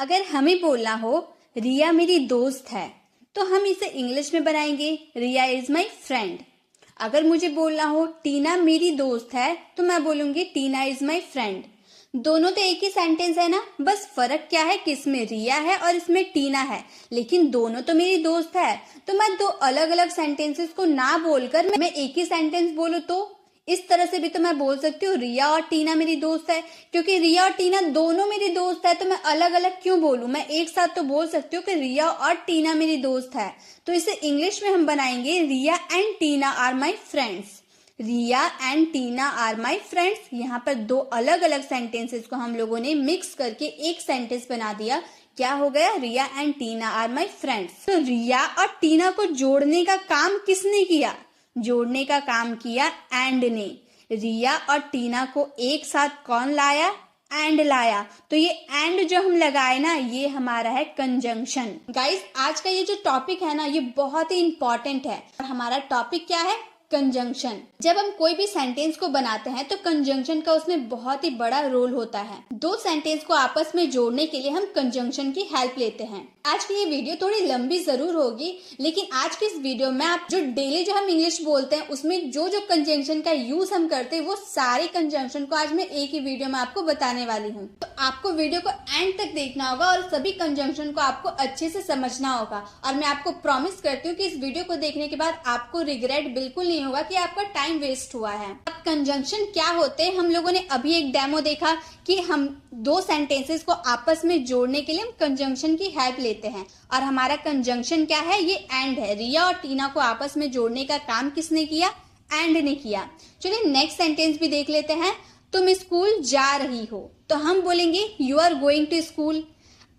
अगर हमें बोलना हो रिया मेरी दोस्त है तो हम इसे इंग्लिश में बनाएंगे रिया इज माई फ्रेंड। अगर मुझे बोलना हो टीना मेरी दोस्त है तो मैं बोलूंगी टीना इज माई फ्रेंड। दोनों तो एक ही सेंटेंस है ना, बस फर्क क्या है कि इसमें रिया है और इसमें टीना है, लेकिन दोनों तो मेरी दोस्त है। तो मैं दो अलग अलग सेंटेंसेस को ना बोलकर मैं एक ही सेंटेंस बोलूं तो इस तरह से भी तो मैं बोल सकती हूँ रिया और टीना मेरी दोस्त है। क्योंकि रिया और टीना दोनों मेरी दोस्त है तो मैं अलग अलग क्यों बोलूं, मैं एक साथ तो बोल सकती हूँ कि रिया और टीना मेरी दोस्त है। तो इसे इंग्लिश में हम बनाएंगे Riya and Tina are my friends. Riya and Tina are my friends. यहाँ पर दो अलग अलग सेंटेंसेस को हम लोगों ने मिक्स करके एक सेंटेंस बना दिया। क्या हो गया? Riya and Tina are my friends. तो रिया और टीना को जोड़ने का काम किसने किया? जोड़ने का काम किया एंड ने। रिया और टीना को एक साथ कौन लाया? एंड लाया। तो ये एंड जो हम लगाए ना, ये हमारा है कंजंक्शन। गाइस, आज का ये जो टॉपिक है ना, ये बहुत ही इंपॉर्टेंट है। और हमारा टॉपिक क्या है? कंजंक्शन। जब हम कोई भी सेंटेंस को बनाते हैं तो कंजंक्शन का उसमें बहुत ही बड़ा रोल होता है। दो सेंटेंस को आपस में जोड़ने के लिए हम कंजंक्शन की हेल्प लेते हैं। आज की ये वीडियो थोड़ी लंबी जरूर होगी, लेकिन आज की इस वीडियो में आप जो डेली जो हम इंग्लिश बोलते हैं उसमें जो जो कंजंक्शन का यूज हम करते हैं वो सारे कंजंक्शन को आज मैं एक ही वीडियो में आपको बताने वाली हूँ। तो आपको वीडियो को एंड तक देखना होगा और सभी कंजंक्शन को आपको अच्छे से समझना होगा। और मैं आपको प्रॉमिस करती हूँ कि इस वीडियो को देखने के बाद आपको रिग्रेट बिल्कुल नहीं होगा कि आपका टाइम वेस्ट हुआ है। अब कंजंक्शन क्या होते हैं, हम लोगों ने अभी एक डेमो देखा कि हम दो सेंटेंसेस को आपस में जोड़ने के लिए हम कंजंक्शन की हेल्प लेते हैं। और हमारा कंजंक्शन क्या है? ये एंड है। रिया और टीना को आपस में जोड़ने का काम किसने किया? एंड ने किया। चलिए नेक्स्ट सेंटेंस भी देख लेते हैं। तुम स्कूल जा रही हो तो हम बोलेंगे you are going to school.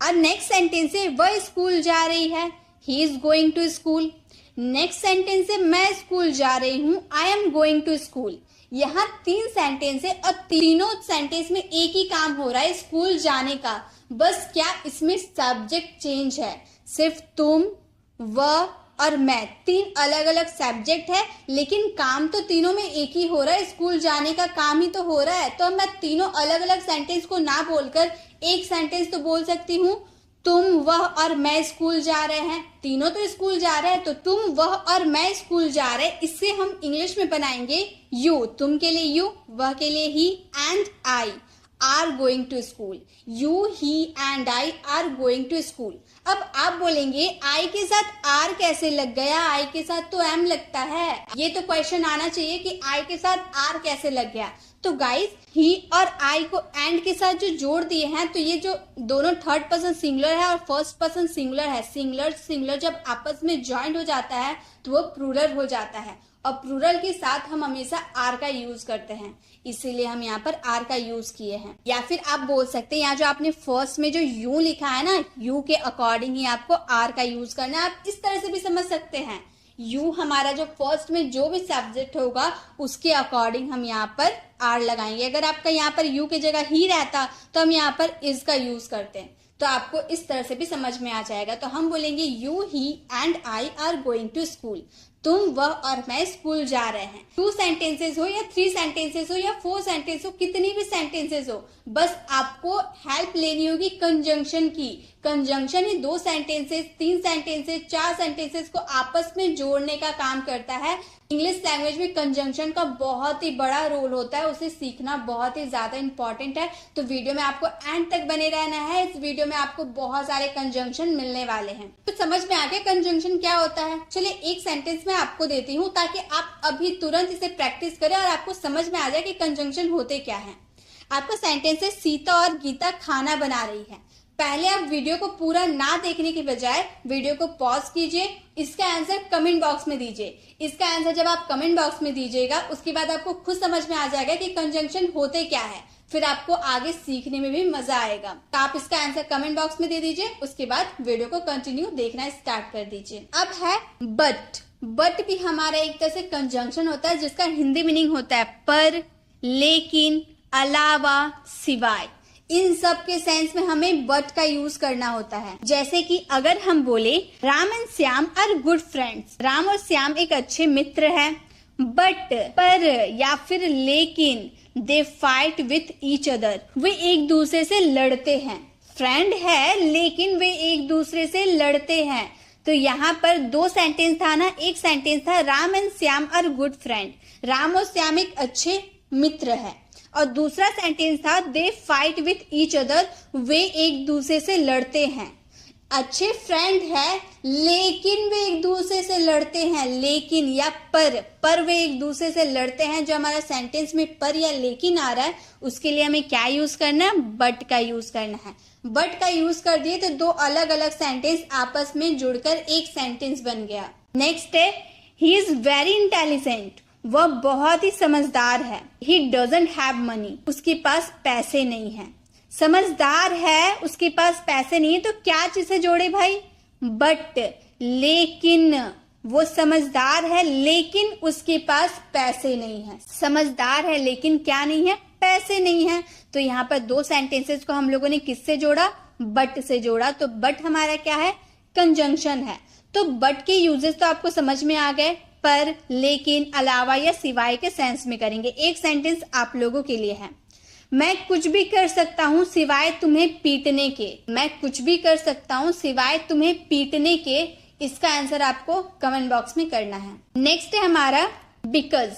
और नेक्स्ट सेंटेंस है वह स्कूल जा रही है, he is going to school. Next sentence है मैं स्कूल जा रही हूँ, I am going to school. यहाँ तीन सेंटेंस है और तीनों सेंटेंस में एक ही काम हो रहा है, स्कूल जाने का। बस क्या इसमें सब्जेक्ट चेंज है, सिर्फ तुम, वह और मैं, तीन अलग अलग सब्जेक्ट है, लेकिन काम तो तीनों में एक ही हो रहा है, स्कूल जाने का काम ही तो हो रहा है। तो मैं तीनों अलग अलग सेंटेंस को ना बोलकर एक सेंटेंस तो बोल सकती हूँ, तुम, वह और मैं स्कूल जा रहे हैं। तीनों तो स्कूल जा रहे हैं तो तुम, वह और मैं स्कूल जा रहे हैं। इससे हम इंग्लिश में बनाएंगे यू, तुम के लिए यू, वह के लिए he, and I are going to school. You, he and I are going to school. अब आप बोलेंगे आई के साथ आर कैसे लग गया? आई के साथ तो एम लगता है। ये तो क्वेश्चन आना चाहिए कि आई के साथ आर कैसे लग गया। तो गाइस, ही और आई को एंड के साथ जो जोड़ दिए हैं, तो ये जो दोनों थर्ड पर्सन सिंगुलर है और फर्स्ट पर्सन सिंगुलर है, सिंगुलर सिंगुलर जब आपस में ज्वाइंट हो जाता है तो वो प्लूरल हो जाता है। और प्लूरल के साथ हम हमेशा आर का यूज करते हैं, इसीलिए हम यहाँ पर आर का यूज किए हैं। या फिर आप बोल सकते हैं यहाँ जो आपने फर्स्ट में जो यू लिखा है ना, यू के अकॉर्डिंग ही आपको आर का यूज करना है। आप इस तरह से भी समझ सकते हैं, यू हमारा जो फर्स्ट में जो भी सब्जेक्ट होगा उसके अकॉर्डिंग हम यहाँ पर आर लगाएंगे। अगर आपका यहाँ पर यू की जगह ही रहता तो हम यहाँ पर इज का यूज करते हैं, तो आपको इस तरह से भी समझ में आ जाएगा। तो हम बोलेंगे you, he and I are going to school. तुम, वह और मैं स्कूल जा रहे हैं। 2 सेंटेंसेस हो या 3 सेंटेंसेस हो या 4 सेंटेंस हो, कितनी भी सेंटेंसेस हो, बस आपको हेल्प लेनी होगी कंजंक्शन की। कंजंक्शन ही 2 सेंटेंसेस, 3 सेंटेंसेस, 4 सेंटेंसेस को आपस में जोड़ने का काम करता है। इंग्लिश लैंग्वेज में कंजंक्शन का बहुत ही बड़ा रोल होता है, उसे सीखना बहुत ही ज्यादा इंपॉर्टेंट है। तो वीडियो में आपको एंड तक बने रहना है। इस वीडियो में आपको बहुत सारे कंजंक्शन मिलने वाले हैं। तो समझ में आ गया कंजंक्शन क्या होता है? चलिए एक सेंटेंस मैं आपको देती हूँ ताकि आप अभी तुरंत इसे प्रैक्टिस करें और आपको समझ में आ जाए कि कंजंक्शन होते क्या है। आपका सेंटेंस है सीता और गीता खाना बना रही है। पहले आप वीडियो को पूरा ना देखने के बजाय वीडियो को पॉज कीजिए, इसका आंसर कमेंट बॉक्स में दीजिए। इसका आंसर जब आप कमेंट बॉक्स में दीजिएगा उसके बाद आपको खुद समझ में आ जाएगा कि कंजंक्शन होते क्या है, फिर आपको आगे सीखने में भी मजा आएगा। तो आप इसका आंसर कमेंट बॉक्स में दे दीजिए, उसके बाद वीडियो को कंटिन्यू देखना स्टार्ट कर दीजिए। अब है बट। बट भी हमारा एक तरह से कंजंक्शन होता है जिसका हिंदी मीनिंग होता है पर, लेकिन, अलावा, सिवाय। इन सब के सेंस में हमें बट का यूज करना होता है। जैसे कि अगर हम बोले Ram and Shyam are good friends, Ram और श्याम एक अच्छे मित्र हैं, बट, पर या फिर लेकिन, they fight with each other, वे एक दूसरे से लड़ते हैं। फ्रेंड है लेकिन वे एक दूसरे से लड़ते हैं। तो यहाँ पर दो सेंटेंस था ना, एक सेंटेंस था Ram and Shyam are good friend, Ram और श्याम एक अच्छे मित्र है, और दूसरा सेंटेंस था they fight with each other, वे एक दूसरे से लड़ते हैं। अच्छे फ्रेंड है लेकिन वे एक दूसरे से लड़ते हैं, लेकिन या पर वे एक दूसरे से लड़ते हैं। जो हमारा सेंटेंस में पर या लेकिन आ रहा है उसके लिए हमें क्या यूज करना है, बट का यूज करना है। बट का यूज कर दिए तो दो अलग अलग सेंटेंस आपस में जुड़कर एक सेंटेंस बन गया। नेक्स्ट है ही इज वेरी इंटेलिजेंट, वह बहुत ही समझदार है। ही डजंट हैव मनी, उसके पास पैसे नहीं है। समझदार है, उसके पास पैसे नहीं है, तो क्या चीज से जोड़े भाई, बट। लेकिन वो समझदार है लेकिन उसके पास पैसे नहीं है। समझदार है लेकिन क्या नहीं है, पैसे नहीं है। तो यहाँ पर दो सेंटेंसेस को हम लोगों ने किससे जोड़ा, बट से जोड़ा। तो बट हमारा क्या है, कंजंक्शन है। तो बट के यूजेस तो आपको समझ में आ गए, पर, लेकिन, अलावा या सिवाय के सेंस में करेंगे। एक सेंटेंस आप लोगों के लिए है, मैं कुछ भी कर सकता हूँ सिवाय तुम्हें पीटने के। मैं कुछ भी कर सकता हूँ सिवाय तुम्हें पीटने के। इसका आंसर आपको कमेंट बॉक्स में करना है। नेक्स्ट है हमारा बिकॉज।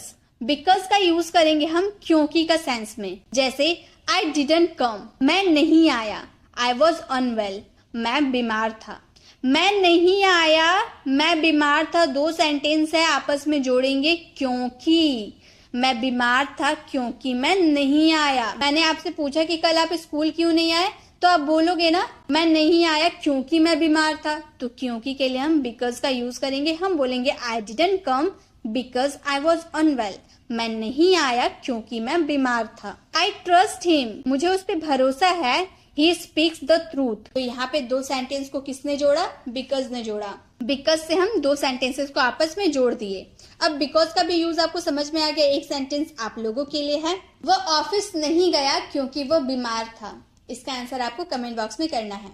बिकॉज का यूज करेंगे हम क्योंकि का सेंस में। जैसे आई डिडंट कम, मैं नहीं आया। आई वॉज अनवेल, मैं बीमार था। मैं नहीं आया, मैं बीमार था, दो सेंटेंस है आपस में जोड़ेंगे क्योंकि। मैं बीमार था क्योंकि मैं नहीं आया। मैंने आपसे पूछा कि कल आप स्कूल क्यों नहीं आए, तो आप बोलोगे ना मैं नहीं आया क्योंकि मैं बीमार था। तो क्योंकि के लिए हम बिकॉज का यूज करेंगे। हम बोलेंगे I didn't come because I was unwell, मैं नहीं आया क्योंकि मैं बीमार था। आई ट्रस्ट हिम, मुझे उस पर भरोसा है। He speaks the truth. तो यहाँ पे दो सेंटेंस को किसने जोड़ा, बिकॉज ने जोड़ा। बिकॉज से हम दो सेंटेंसेस को आपस में जोड़ दिए। अब बिकॉज का भी यूज आपको समझ में आ गया। एक सेंटेंस आप लोगों के लिए है, वह ऑफिस नहीं गया क्योंकि वह बीमार था। इसका आंसर आपको कमेंट बॉक्स में करना है।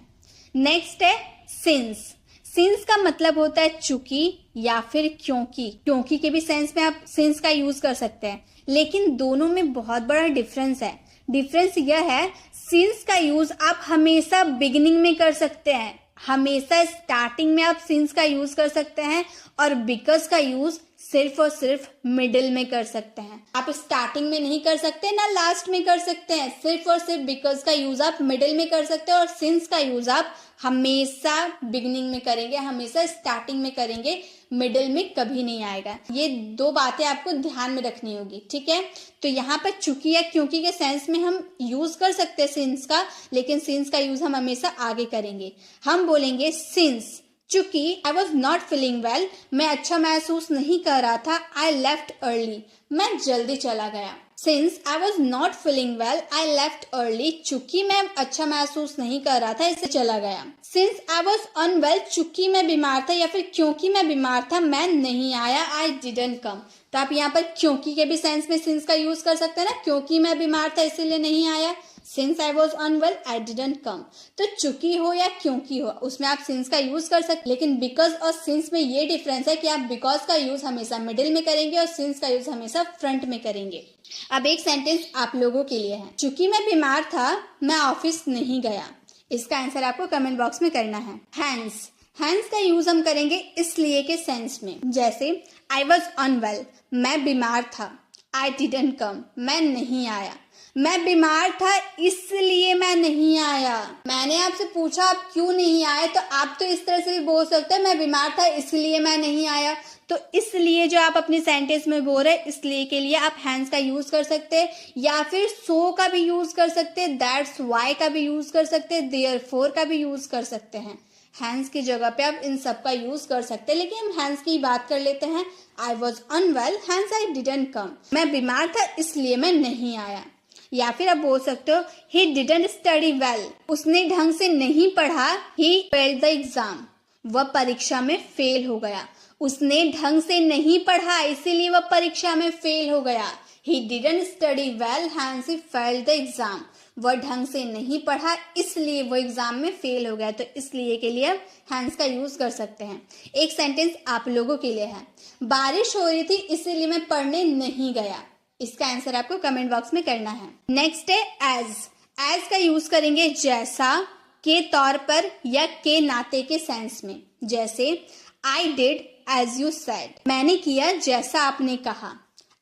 नेक्स्ट है सिंस। सिंस का मतलब होता है चूंकि या फिर क्योंकि। क्योंकि के भी सेंस में आप सिंस का यूज कर सकते हैं, लेकिन दोनों में बहुत बड़ा डिफरेंस है। डिफरेंस यह है, सिंस का यूज आप हमेशा बिगिनिंग में कर सकते हैं, हमेशा स्टार्टिंग में आप सिंस का यूज कर सकते हैं, और बिकॉज का यूज सिर्फ और सिर्फ मिडिल में कर सकते हैं। आप स्टार्टिंग में नहीं कर सकते ना लास्ट में कर सकते हैं। सिर्फ और सिर्फ बिकॉज का यूज आप मिडिल में कर सकते हैं, और सिंस का यूज आप हमेशा बिगिनिंग में करेंगे, हमेशा स्टार्टिंग में करेंगे, मिडिल में कभी नहीं आएगा। ये दो बातें आपको ध्यान में रखनी होगी, ठीक है। तो यहाँ पर चूंकि या क्योंकि के सेंस में हम यूज कर सकते हैं सिंस का, लेकिन सिंस का यूज हम हमेशा आगे करेंगे। हम बोलेंगे सिंस चूंकि आई वॉज नॉट फीलिंग वेल, मैं अच्छा महसूस नहीं कर रहा था। आई लेफ्ट अर्ली, मैं जल्दी चला गया। Since I was not feeling well I left early, चूंकि मैं अच्छा महसूस नहीं कर रहा था इससे चला गया। सिंस आई वॉज अनवेल, चूंकि मैं बीमार था या फिर क्योंकि मैं बीमार था मैं नहीं आया। आई डिडंट कम। तो आप यहाँ पर क्योंकि के भी सेंस में सिंस का यूज कर सकते हैं ना, क्योंकि मैं बीमार था इसीलिए नहीं आया। Since I was unwell I didn't come. तो चूंकि हो या क्योंकि हो उसमें आप सिंस का यूज कर सकते, लेकिन बिकॉज और सिंस में ये डिफरेंस है कि आप बिकॉज का यूज हमेशा मिडिल में करेंगे और सिंस का यूज हमेशा फ्रंट में करेंगे। अब एक सेंटेंस आप लोगों के लिए है, चूंकि मैं बीमार था मैं ऑफिस नहीं गया। इसका आंसर आपको कमेंट बॉक्स में करना है। हैंस। हैंस का यूज हम करेंगे इसलिए के सेंस में। जैसे आई वॉज अनवेल, मैं बीमार था। आई डिडंट कम, मैं नहीं आया। मैं बीमार था इसलिए मैं नहीं आया। मैंने आपसे पूछा आप क्यों नहीं आए, तो आप तो इस तरह से भी बोल सकते हैं मैं बीमार था इसलिए मैं नहीं आया। तो इसलिए जो आप अपने सेंटेंस में बोल रहे हैं, इसलिए के लिए आप हैंस का यूज कर सकते हैं, या फिर सो का भी यूज कर सकते हैं, दैट्स वाई का भी यूज कर सकते हैं, देयरफॉर का भी यूज कर सकते हैं। हैंस की जगह पे आप इन सब का यूज कर सकते हैं, लेकिन हम हैंस की बात कर लेते हैं। I was unwell hence I didn't come, मैं बीमार था इसलिए मैं नहीं आया। या फिर आप बोल सकते हो ही डिडंट स्टडी वेल, उसने ढंग से नहीं पढ़ा। ही फेल्ड द एग्जाम, वह परीक्षा में फेल हो गया। उसने ढंग से नहीं पढ़ा इसीलिए वह परीक्षा में फेल हो गया। He didn't study well hence he failed the exam, वह ढंग से नहीं पढ़ा इसलिए वो एग्जाम में फेल हो गया। तो इसलिए के लिए आप हैंस का यूज कर सकते हैं। एक सेंटेंस आप लोगों के लिए है, बारिश हो रही थी इसीलिए मैं पढ़ने नहीं गया। इसका आंसर आपको कमेंट बॉक्स में करना है। नेक्स्ट है एज। एज का यूज करेंगे जैसा, के तौर पर या के नाते के सेंस में। जैसे I did as you said, मैंने किया जैसा आपने कहा।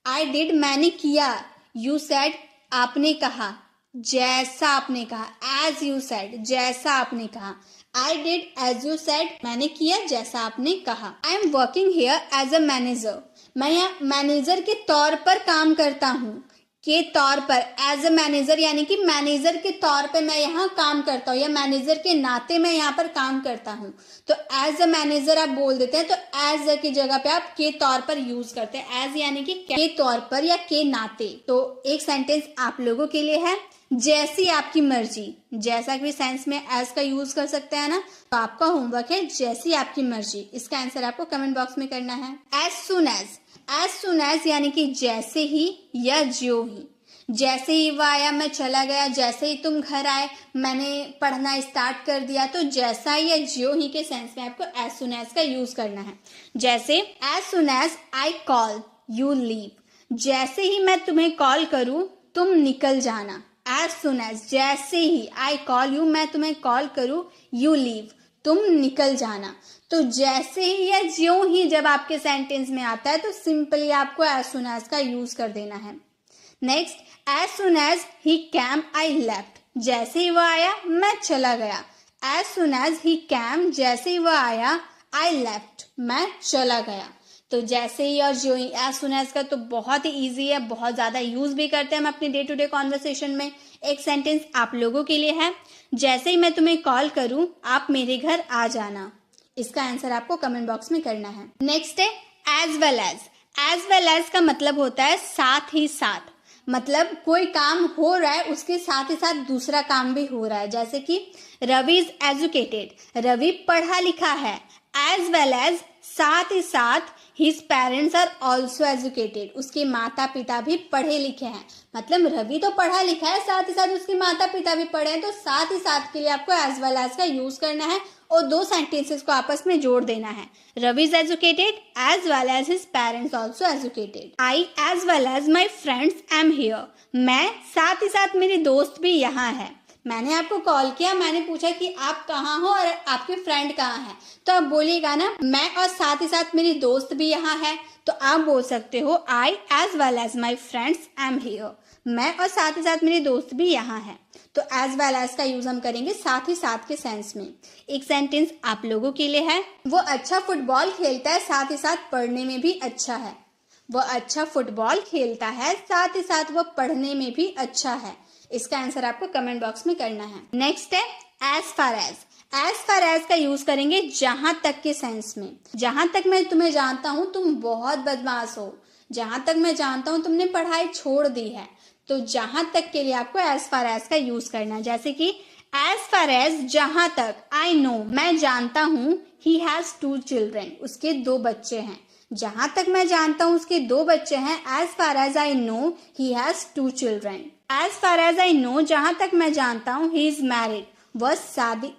आई डिड मैंने किया, यू सेड आपने कहा, जैसा आपने कहा। एज यू सेड जैसा आपने कहा। I did as you said मैंने किया जैसा आपने कहा। I am working here as a manager, मैं यहाँ मैनेजर के तौर पर काम करता हूँ। के तौर पर, एज अ मैनेजर यानी कि मैनेजर के तौर पे मैं यहाँ काम करता हूँ या मैनेजर के नाते मैं यहाँ पर काम करता हूँ। तो एज अ मैनेजर आप बोल देते हैं, तो एज की जगह पे आप के तौर पर यूज करते हैं। एज यानी कि के तौर पर या के नाते। तो एक सेंटेंस आप लोगों के लिए है, जैसी आपकी मर्जी। जैसा कि सेंस में एज का यूज कर सकते हैं ना, तो आपका होमवर्क है जैसी आपकी मर्जी। इसका आंसर आपको कमेंट बॉक्स में करना है। एज सुन एज यानी कि जैसे ही या ज्यों ही। जैसे ही वो आया मैं चला गया, जैसे ही तुम घर आए मैंने पढ़ना स्टार्ट कर दिया। तो जैसा या ज्यों ही के सेंस में आपको एज सुन एज का यूज करना है। जैसे as soon as I call you leave, जैसे ही मैं तुम्हें कॉल करूं तुम निकल जाना। एज सुन एज जैसे ही आई कॉल यू मैं तुम्हें कॉल करूं, यू लीव तुम निकल जाना। तो जैसे ही या ज्यों ही जब आपके सेंटेंस में आता है तो सिंपली आपको एज सुन एज का यूज कर देना है। Next, as soon as he came I left, जैसे ही वो आया मैं चला गया। As soon as he came, जैसे ही वो आया, आई लेफ्ट मैं चला गया। तो जैसे ही और ज्यों ही, एज सुन एज का तो बहुत ही ईजी है, बहुत ज्यादा यूज भी करते हैं हम अपने डे टू डे कॉन्वर्सेशन में। एक सेंटेंस आप लोगों के लिए है, जैसे ही मैं तुम्हें कॉल करूं आप मेरे घर आ जाना। इसका आंसर आपको कमेंट बॉक्स में करना है। नेक्स्ट है as well as. As well as का मतलब होता है साथ ही साथ, मतलब कोई काम हो रहा है उसके साथ ही साथ दूसरा काम भी हो रहा है। जैसे कि रवि इज एजुकेटेड, रवि पढ़ा लिखा है। एज वेल एज साथ ही साथ his parents are also educated, उसके माता पिता भी पढ़े लिखे हैं। मतलब रवि तो पढ़ा लिखा है, साथ ही साथ उसके माता पिता भी पढ़े हैं। तो साथ ही साथ के लिए आपको एज वेल एज का यूज करना है और दो सेंटेंसेस को आपस में जोड़ देना है। Ravi is educated as well as his parents also educated. I as well as my friends am here, मैं साथ ही साथ मेरे दोस्त भी यहाँ है। मैंने आपको कॉल किया, मैंने पूछा कि आप कहाँ हो और आपके फ्रेंड कहाँ हैं, तो आप बोलिएगा ना मैं और साथ ही साथ मेरी दोस्त भी यहाँ है। तो आप बोल सकते हो I as well as my friends am here, मैं और साथ ही साथ मेरे दोस्त भी यहाँ है। तो एज वेल एज का यूज हम करेंगे साथ ही साथ के सेंस में। एक सेंटेंस आप लोगों के लिए है, वो अच्छा फुटबॉल खेलता है साथ ही साथ पढ़ने में भी अच्छा है। वो अच्छा फुटबॉल खेलता है साथ ही साथ वो पढ़ने में भी अच्छा है। इसका आंसर आपको कमेंट बॉक्स में करना है। नेक्स्ट है as far as. As far as का यूज करेंगे जहां तक के सेंस में। जहां तक मैं तुम्हें जानता हूं तुम बहुत बदमाश हो, जहां तक मैं जानता हूं तुमने पढ़ाई छोड़ दी है। तो जहां तक के लिए आपको एज फार एज का यूज करना है। जैसे कि एज फार एज जहां तक, आई नो मैं जानता हूं, ही हैज 2 चिल्ड्रेन, उसके 2 बच्चे हैं। जहां तक मैं जानता हूं उसके 2 बच्चे हैं। As far as I know he has 2 children. As far as I know जहां तक मैं जानता हूं ही इज मैरिड, वह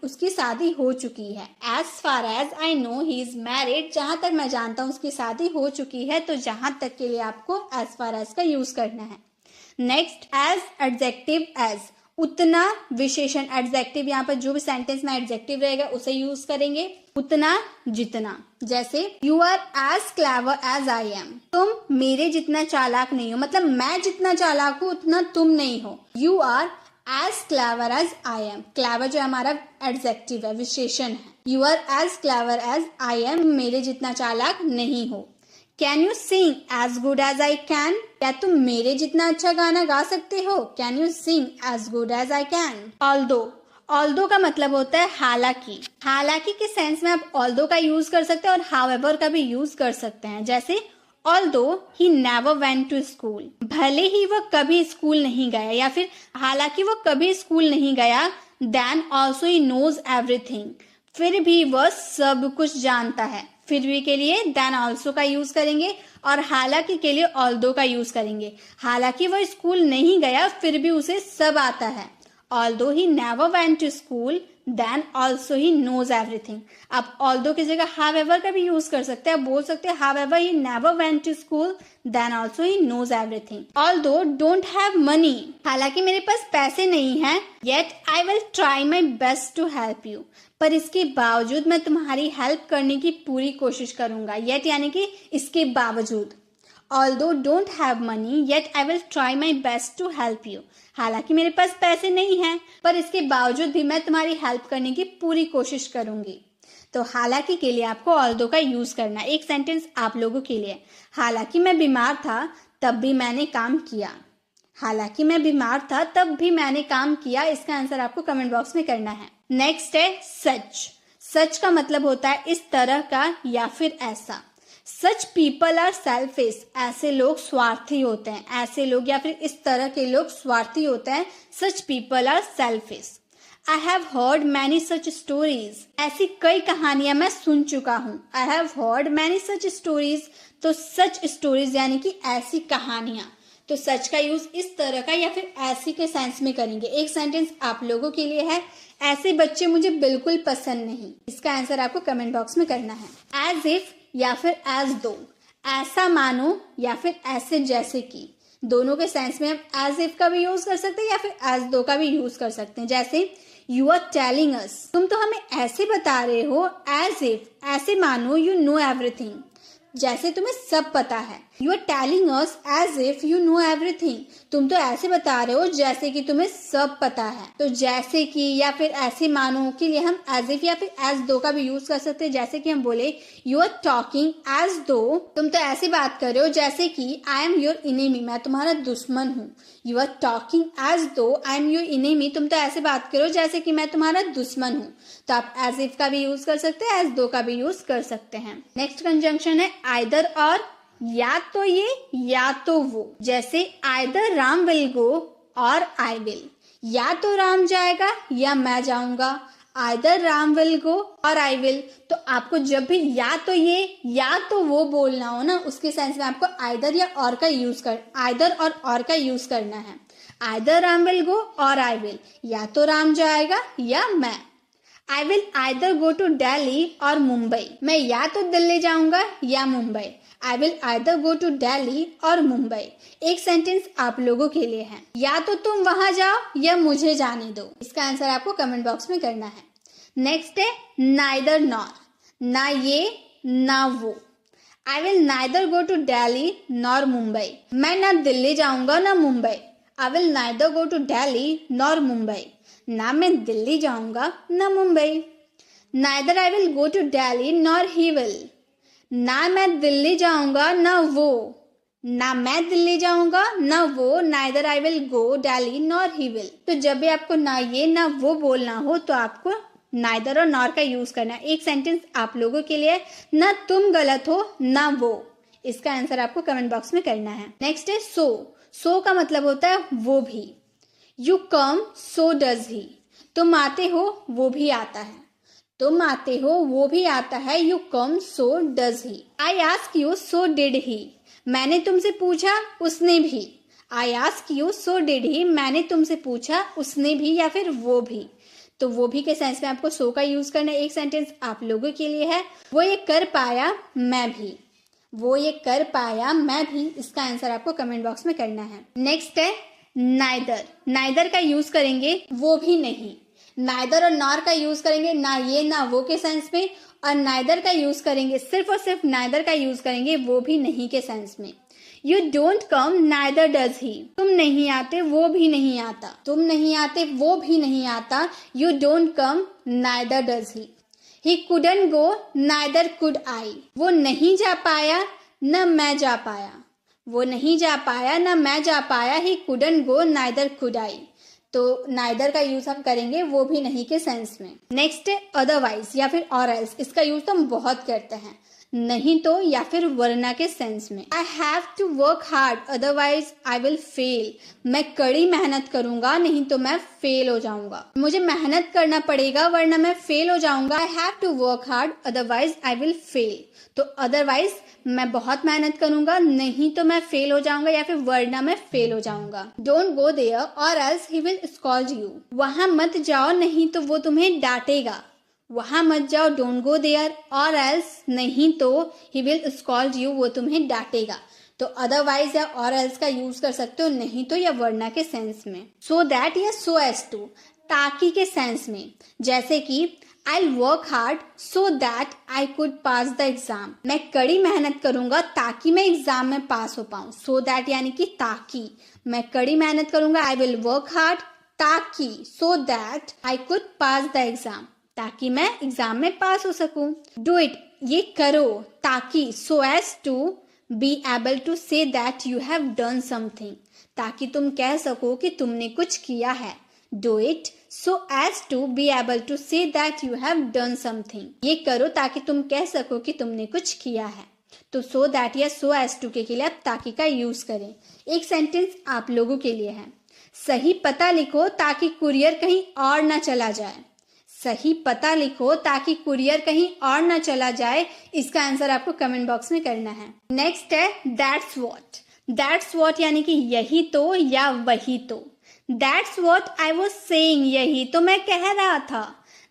उसकी शादी हो चुकी है। As far as I know he is married, जहां तक मैं जानता हूं उसकी शादी हो चुकी है। तो जहां तक के लिए आपको एज फार एज का यूज करना है। नेक्स्ट एज एडजेक्टिव एज, उतना विशेषण। एडजेक्टिव यहाँ पर जो भी सेंटेंस में एडजेक्टिव रहेगा उसे यूज करेंगे, उतना जितना। जैसे you are as clever as I am, तुम मेरे जितना चालाक नहीं हो, मतलब मैं जितना चालाक हूँ उतना तुम नहीं हो। You are as clever as I am, clever जो हमारा एडजेक्टिव है, विशेषण है। You are as clever as I am, मेरे जितना चालाक नहीं हो। Can you sing as good as I can, क्या तुम मेरे जितना अच्छा गाना गा सकते हो। Can you sing as good as I can. Although का मतलब होता है हालांकि। हालांकि के सेंस में आप ऑल्दो का यूज कर सकते हैं और हाउएवर का भी यूज कर सकते हैं। जैसे although he never went to school, भले ही वह कभी स्कूल नहीं गया, या फिर हालांकि वो कभी स्कूल नहीं गया। Then also he knows everything, फिर भी वह सब कुछ जानता है। फिर भी के लिए देन ऑल्सो का यूज करेंगे और हालांकि के लिए ऑल्दो का यूज करेंगे। हालांकि वह स्कूल नहीं गया फिर भी उसे सब आता है। Although he never went to school then also he knows everything. आप although की जगह however का भी यूज कर सकते हैं. आप बोल सकते हैं however he never went to school, then also he knows everything. Although don't have money, हालांकि मेरे पास पैसे नहीं हैं, yet I will try my best to help you. पर इसके बावजूद मैं तुम्हारी हेल्प करने की पूरी कोशिश करूंगा. yet यानी कि इसके बावजूद. Although don't have money, yet I will try my best to help you. हालांकि मेरे पास पैसे नहीं हैं, पर इसके बावजूद भी मैं तुम्हारी हेल्प करने की पूरी कोशिश करूंगी. तो हालांकि के लिए आपको although का यूज करना. एक सेंटेंस आप लोगों के लिए. हालांकि मैं बीमार था तब भी मैंने काम किया. हालांकि मैं बीमार था तब भी मैंने काम किया. इसका आंसर आपको कमेंट बॉक्स में करना है. नेक्स्ट है सच. सच का मतलब होता है इस तरह का या फिर ऐसा. Such people are selfish. ऐसे लोग स्वार्थी होते हैं. ऐसे लोग या फिर इस तरह के लोग स्वार्थी होते हैं. Such people are selfish. I have heard many such stories. ऐसी कई कहानियां मैं सुन चुका हूँ. I have heard many such stories. तो सच स्टोरीज यानी कि ऐसी कहानियां. तो सच का यूज इस तरह का या फिर ऐसी के सेंस में करेंगे. एक सेंटेंस आप लोगों के लिए है. ऐसे बच्चे मुझे बिल्कुल पसंद नहीं. इसका आंसर आपको कमेंट बॉक्स में करना है. एज इफ या फिर एज दो. ऐसा मानो या फिर ऐसे जैसे कि. दोनों के सेंस में हम एज इफ का भी यूज कर सकते हैं या फिर एज दो का भी यूज कर सकते हैं. जैसे यू आर टेलिंग अस. तुम तो हमें ऐसे बता रहे हो. एज इफ ऐसे मानो यू नो एवरीथिंग. जैसे तुम्हें सब पता है. You are telling us as if you know everything. तुम तो ऐसे बता रहे हो जैसे कि तुम्हें सब पता है. तो जैसे कि या फिर ऐसे मानो के लिए हम एज इफ या फिर एज दो का भी यूज कर सकते हैं. जैसे कि हम बोले यू आर टॉकिंग एज दो. तुम तो ऐसे बात कर रहे हो जैसे कि आई एम योर इनेमी. मैं तुम्हारा दुश्मन हूँ. यू आर टॉकिंग एज दो आई एम योर इनेमी. तुम तो ऐसे बात करो जैसे कि मैं तुम्हारा दुश्मन हूँ. तो आप एज इफ का भी यूज कर सकते हैं. एज दो का भी यूज कर सकते हैं. नेक्स्ट कंजंक्शन है आइदर और. या तो ये या तो वो. जैसे आइदर राम विल गो और आई विल. या तो राम जाएगा या मैं जाऊंगा. आइदर राम विल गो और आई विल. तो आपको जब भी या तो ये या तो वो बोलना हो ना, उसके सेंस में आपको आइदर या और का यूज कर आइदर और का यूज करना है. आइदर राम विल गो और आई विल. या तो राम जाएगा या मैं. I will either go to Delhi or Mumbai. मैं या तो दिल्ली जाऊंगा या Mumbai. I will either go to Delhi or Mumbai. एक सेंटेंस आप लोगों के लिए है. या तो तुम वहां जाओ या मुझे जाने दो. इसका आंसर आपको कमेंट बॉक्स में करना है. नेक्स्ट है नाइदर नॉर. ना ये ना वो. I will neither go to Delhi nor Mumbai. मैं ना दिल्ली जाऊंगा ना Mumbai. I will neither go to Delhi nor Mumbai. ना मैं दिल्ली जाऊंगा ना Mumbai. Neither I will go to Delhi nor he will. ना मैं दिल्ली जाऊंगा ना वो. ना मैं दिल्ली जाऊंगा ना वो. Neither I will go Delhi nor he will. तो जब भी आपको ना ये ना वो बोलना हो तो आपको नाइदर और नॉर का यूज करना है. एक सेंटेंस आप लोगों के लिए. ना तुम गलत हो ना वो. इसका आंसर आपको कमेंट बॉक्स में करना है. नेक्स्ट है सो. सो का मतलब होता है वो भी. You come so does he. तुम आते हो वो भी आता है. तुम आते हो वो भी आता है. You come so does he. I ask you so did he. मैंने तुमसे पूछा उसने भी. I ask you so did he. मैंने तुमसे पूछा उसने भी या फिर वो भी. तो वो भी के सेंस में आपको सो का यूज करना है. एक सेंटेंस आप लोगों के लिए है. वो ये कर पाया मैं भी. वो ये कर पाया मैं भी. इसका आंसर आपको कमेंट बॉक्स में करना है. नेक्स्ट है नाइदर. नाइदर का यूज करेंगे वो भी नहीं. नाइदर और नॉर का यूज करेंगे ना ये ना वो के सेंस में. और नाइदर का यूज करेंगे सिर्फ और सिर्फ नाइदर का यूज करेंगे वो भी नहीं के सेंस में. You don't come neither does he. तुम नहीं आते वो भी नहीं आता. तुम नहीं आते वो भी नहीं आता. You don't come neither does he. He couldn't go neither could I. वो नहीं जा पाया न मैं जा पाया. वो नहीं जा पाया न मैं जा पाया. He couldn't go neither could I. तो नाइदर का यूज हम करेंगे वो भी नहीं के सेंस में. नेक्स्ट है अदरवाइज या फिर और एल्स. इसका यूज तो हम बहुत करते हैं. नहीं तो या फिर वरना के सेंस में। I have to work hard otherwise I will fail, मैं कड़ी मेहनत करूंगा नहीं तो मैं फेल हो जाऊंगा। मुझे मेहनत करना पड़ेगा वरना मैं फेल हो जाऊंगा। I have to work hard otherwise I will fail, तो अदरवाइज मैं बहुत मेहनत करूंगा नहीं तो मैं फेल हो जाऊंगा या फिर वरना मैं फेल हो जाऊंगा। डोंट गो देयर और else he will scold you, वहां मत जाओ नहीं तो वो तुम्हें डांटेगा। वहां मत जाओ, डोंट गो देयर, और एल्स नहीं तो ही विल स्कॉल्ड यू, वो तुम्हें डांटेगा। तो अदरवाइज या और एल्स का यूज कर सकते हो नहीं तो या वरना के सेंस में। सो दैट या सो एज टू ताकि के सेंस में, जैसे कि I work hard so that I could pass the exam, मैं कड़ी मेहनत करूंगा ताकि मैं एग्जाम में पास हो पाऊं। सो दैट यानी कि ताकि, मैं कड़ी मेहनत करूंगा, आई विल वर्क हार्ड ताकि, so that I could pass the exam, ताकि मैं एग्जाम में पास हो सकूं। डू इट, ये करो, ताकि, so as to be able to say that you have done something, ताकि तुम कह सको कि तुमने कुछ किया है। Do it so as to be able to say that you have done something, ये करो ताकि तुम कह सको कि तुमने कुछ किया है। तो सो दैट या सो एज टू के लिए आप ताकि का यूज करें। एक सेंटेंस आप लोगों के लिए है, सही पता लिखो ताकि कुरियर कहीं और ना चला जाए। सही पता लिखो ताकि कुरियर कहीं और ना चला जाए, इसका आंसर आपको कमेंट बॉक्स में करना है। नेक्स्ट है दैट्स व्हाट। दैट्स व्हाट यानी कि यही तो या वही तो। That's what I was saying, यही तो मैं कह रहा था।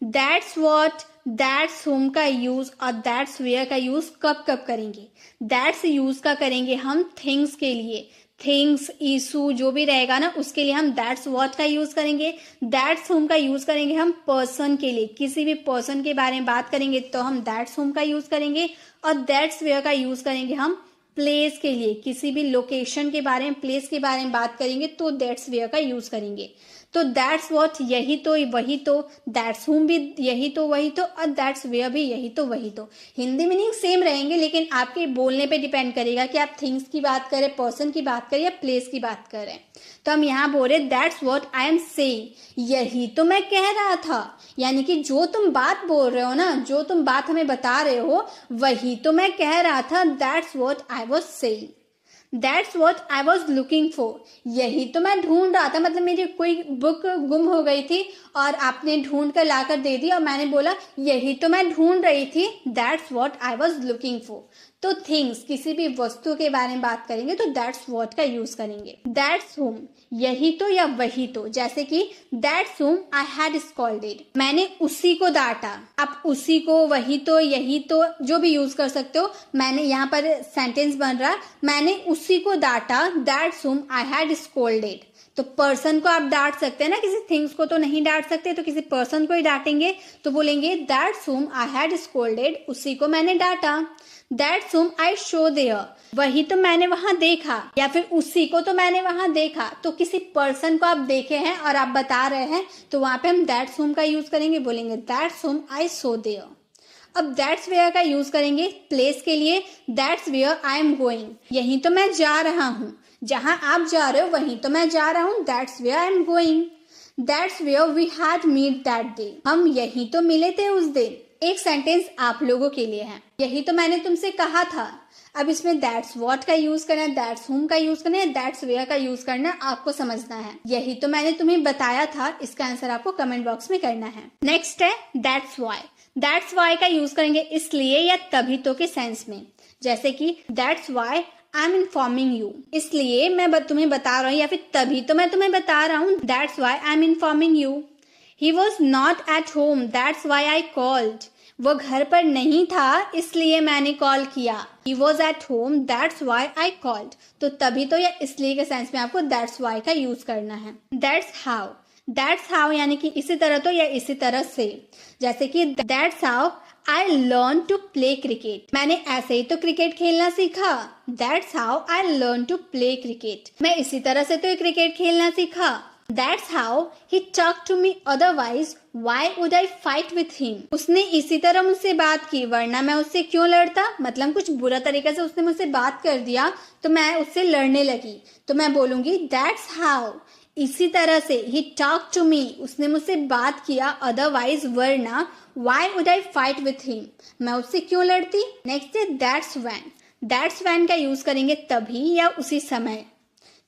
दैट्स व्हाट, दैट्स होम का यूज और दैट्स वेयर का यूज कब कब करेंगे? दैट्स यूज का करेंगे हम थिंग्स के लिए, थिंग्स, इशू जो भी रहेगा ना उसके लिए हम दैट्स व्हाट का यूज करेंगे। दैट्स होम का यूज करेंगे हम पर्सन के लिए, किसी भी पर्सन के बारे में बात करेंगे तो हम दैट्स होम का यूज करेंगे। और दैट्स वेयर का यूज करेंगे हम प्लेस के लिए, किसी भी लोकेशन के बारे में, प्लेस के बारे में बात करेंगे तो दैट्स वेयर का यूज करेंगे। तो दैट्स व्हाट यही तो वही तो, दैट्स होम भी यही तो वही तो, और दैट्स वेयर भी यही तो वही तो। हिंदी मीनिंग सेम रहेंगे लेकिन आपके बोलने पे डिपेंड करेगा कि आप थिंग्स की बात करें, पर्सन की बात करें या प्लेस की बात करें। तो हम यहाँ बोल रहे that's what I am saying, यही तो मैं कह रहा था, यानी कि जो तुम बात बोल रहे हो ना, जो तुम बात हमें बता रहे हो वही तो मैं कह रहा था। That's what I was saying. That's what I was looking for, यही तो मैं ढूंढ रहा था। मतलब मेरी कोई बुक गुम हो गई थी और आपने ढूंढ कर लाकर दे दी और मैंने बोला यही तो मैं ढूंढ रही थी। That's what I was looking for. तो थिंग्स, किसी भी वस्तु के बारे में बात करेंगे तो दैट्स वॉट का यूज करेंगे। दैट्स होम, यही तो या वही तो, जैसे कि that's home I had scolded, मैंने उसी को डांटा। आप उसी को, वही तो, यही तो जो भी यूज कर सकते हो। मैंने यहाँ पर सेंटेंस बन रहा, मैंने उसी को डांटा, that's home I had scolded. तो पर्सन को आप डांट सकते हैं ना, किसी थिंग्स को तो नहीं डांट सकते, तो किसी पर्सन को ही डांटेंगे तो बोलेंगे that's home I had scolded, उसी को मैंने डांटा। That's home I show their, वही तो मैंने वहां देखा, या फिर उसी को तो मैंने वहां देखा। तो किसी पर्सन को आप देखे हैं और आप बता रहे हैं तो वहां पे हम दैट्स होम का यूज करेंगे, बोलेंगे that's home I saw there. अब दैट्स वेयर का यूज करेंगे प्लेस के लिए, that's where I am going, यही तो मैं जा रहा हूँ, जहां आप जा रहे हो वहीं तो मैं जा रहा हूँ, that's where I am going. That's where we had meet that day, हम यही तो मिले थे उस दिन। एक सेंटेंस आप लोगों के लिए है, यही तो मैंने तुमसे कहा था। अब इसमें दैट्स व्हाट का यूज करना है, दैट्स होम का यूज करना है, दैट्स वेयर का यूज करना है, आपको समझना है। यही तो मैंने तुम्हें बताया था, इसका आंसर आपको कमेंट बॉक्स में करना है। नेक्स्ट है दैट्स व्हाई। दैट्स व्हाई का यूज करेंगे इसलिए या तभी तो के सेंस में, जैसे कि that's why I am informing you, इसलिए मैं तुम्हें बता रहा हूँ, या फिर तभी तो मैं तुम्हें बता रहा हूँ, that's why I am informing you. He was not at home that's why I called, वो घर पर नहीं था इसलिए मैंने कॉल किया। He was at home that's why I called, तो तभी तो या इसलिए के सेंस में आपको that's why का यूज करना है। That's how यानी कि इसी तरह तो या इसी तरह से, जैसे कि that's how I learned to play cricket, मैंने ऐसे ही तो क्रिकेट खेलना सीखा। That's how I learned to play cricket, मैं इसी तरह से तो क्रिकेट खेलना सीखा। That's how he talked to me otherwise why would I fight with him, उसने इसी तरह मुझसे बात की वरना मैं उससे क्यों लड़ता। मतलब कुछ बुरा तरीके से उसने मुझसे बात कर दिया तो मैं उससे लड़ने लगी, तो मैं बोलूंगी That's how, इसी तरह से he talked to me, उसने मुझसे बात किया, otherwise वरना why would I fight with him, मैं उससे क्यों लड़ती। नेक्स्ट है that's when का यूज करेंगे तभी या उसी समय।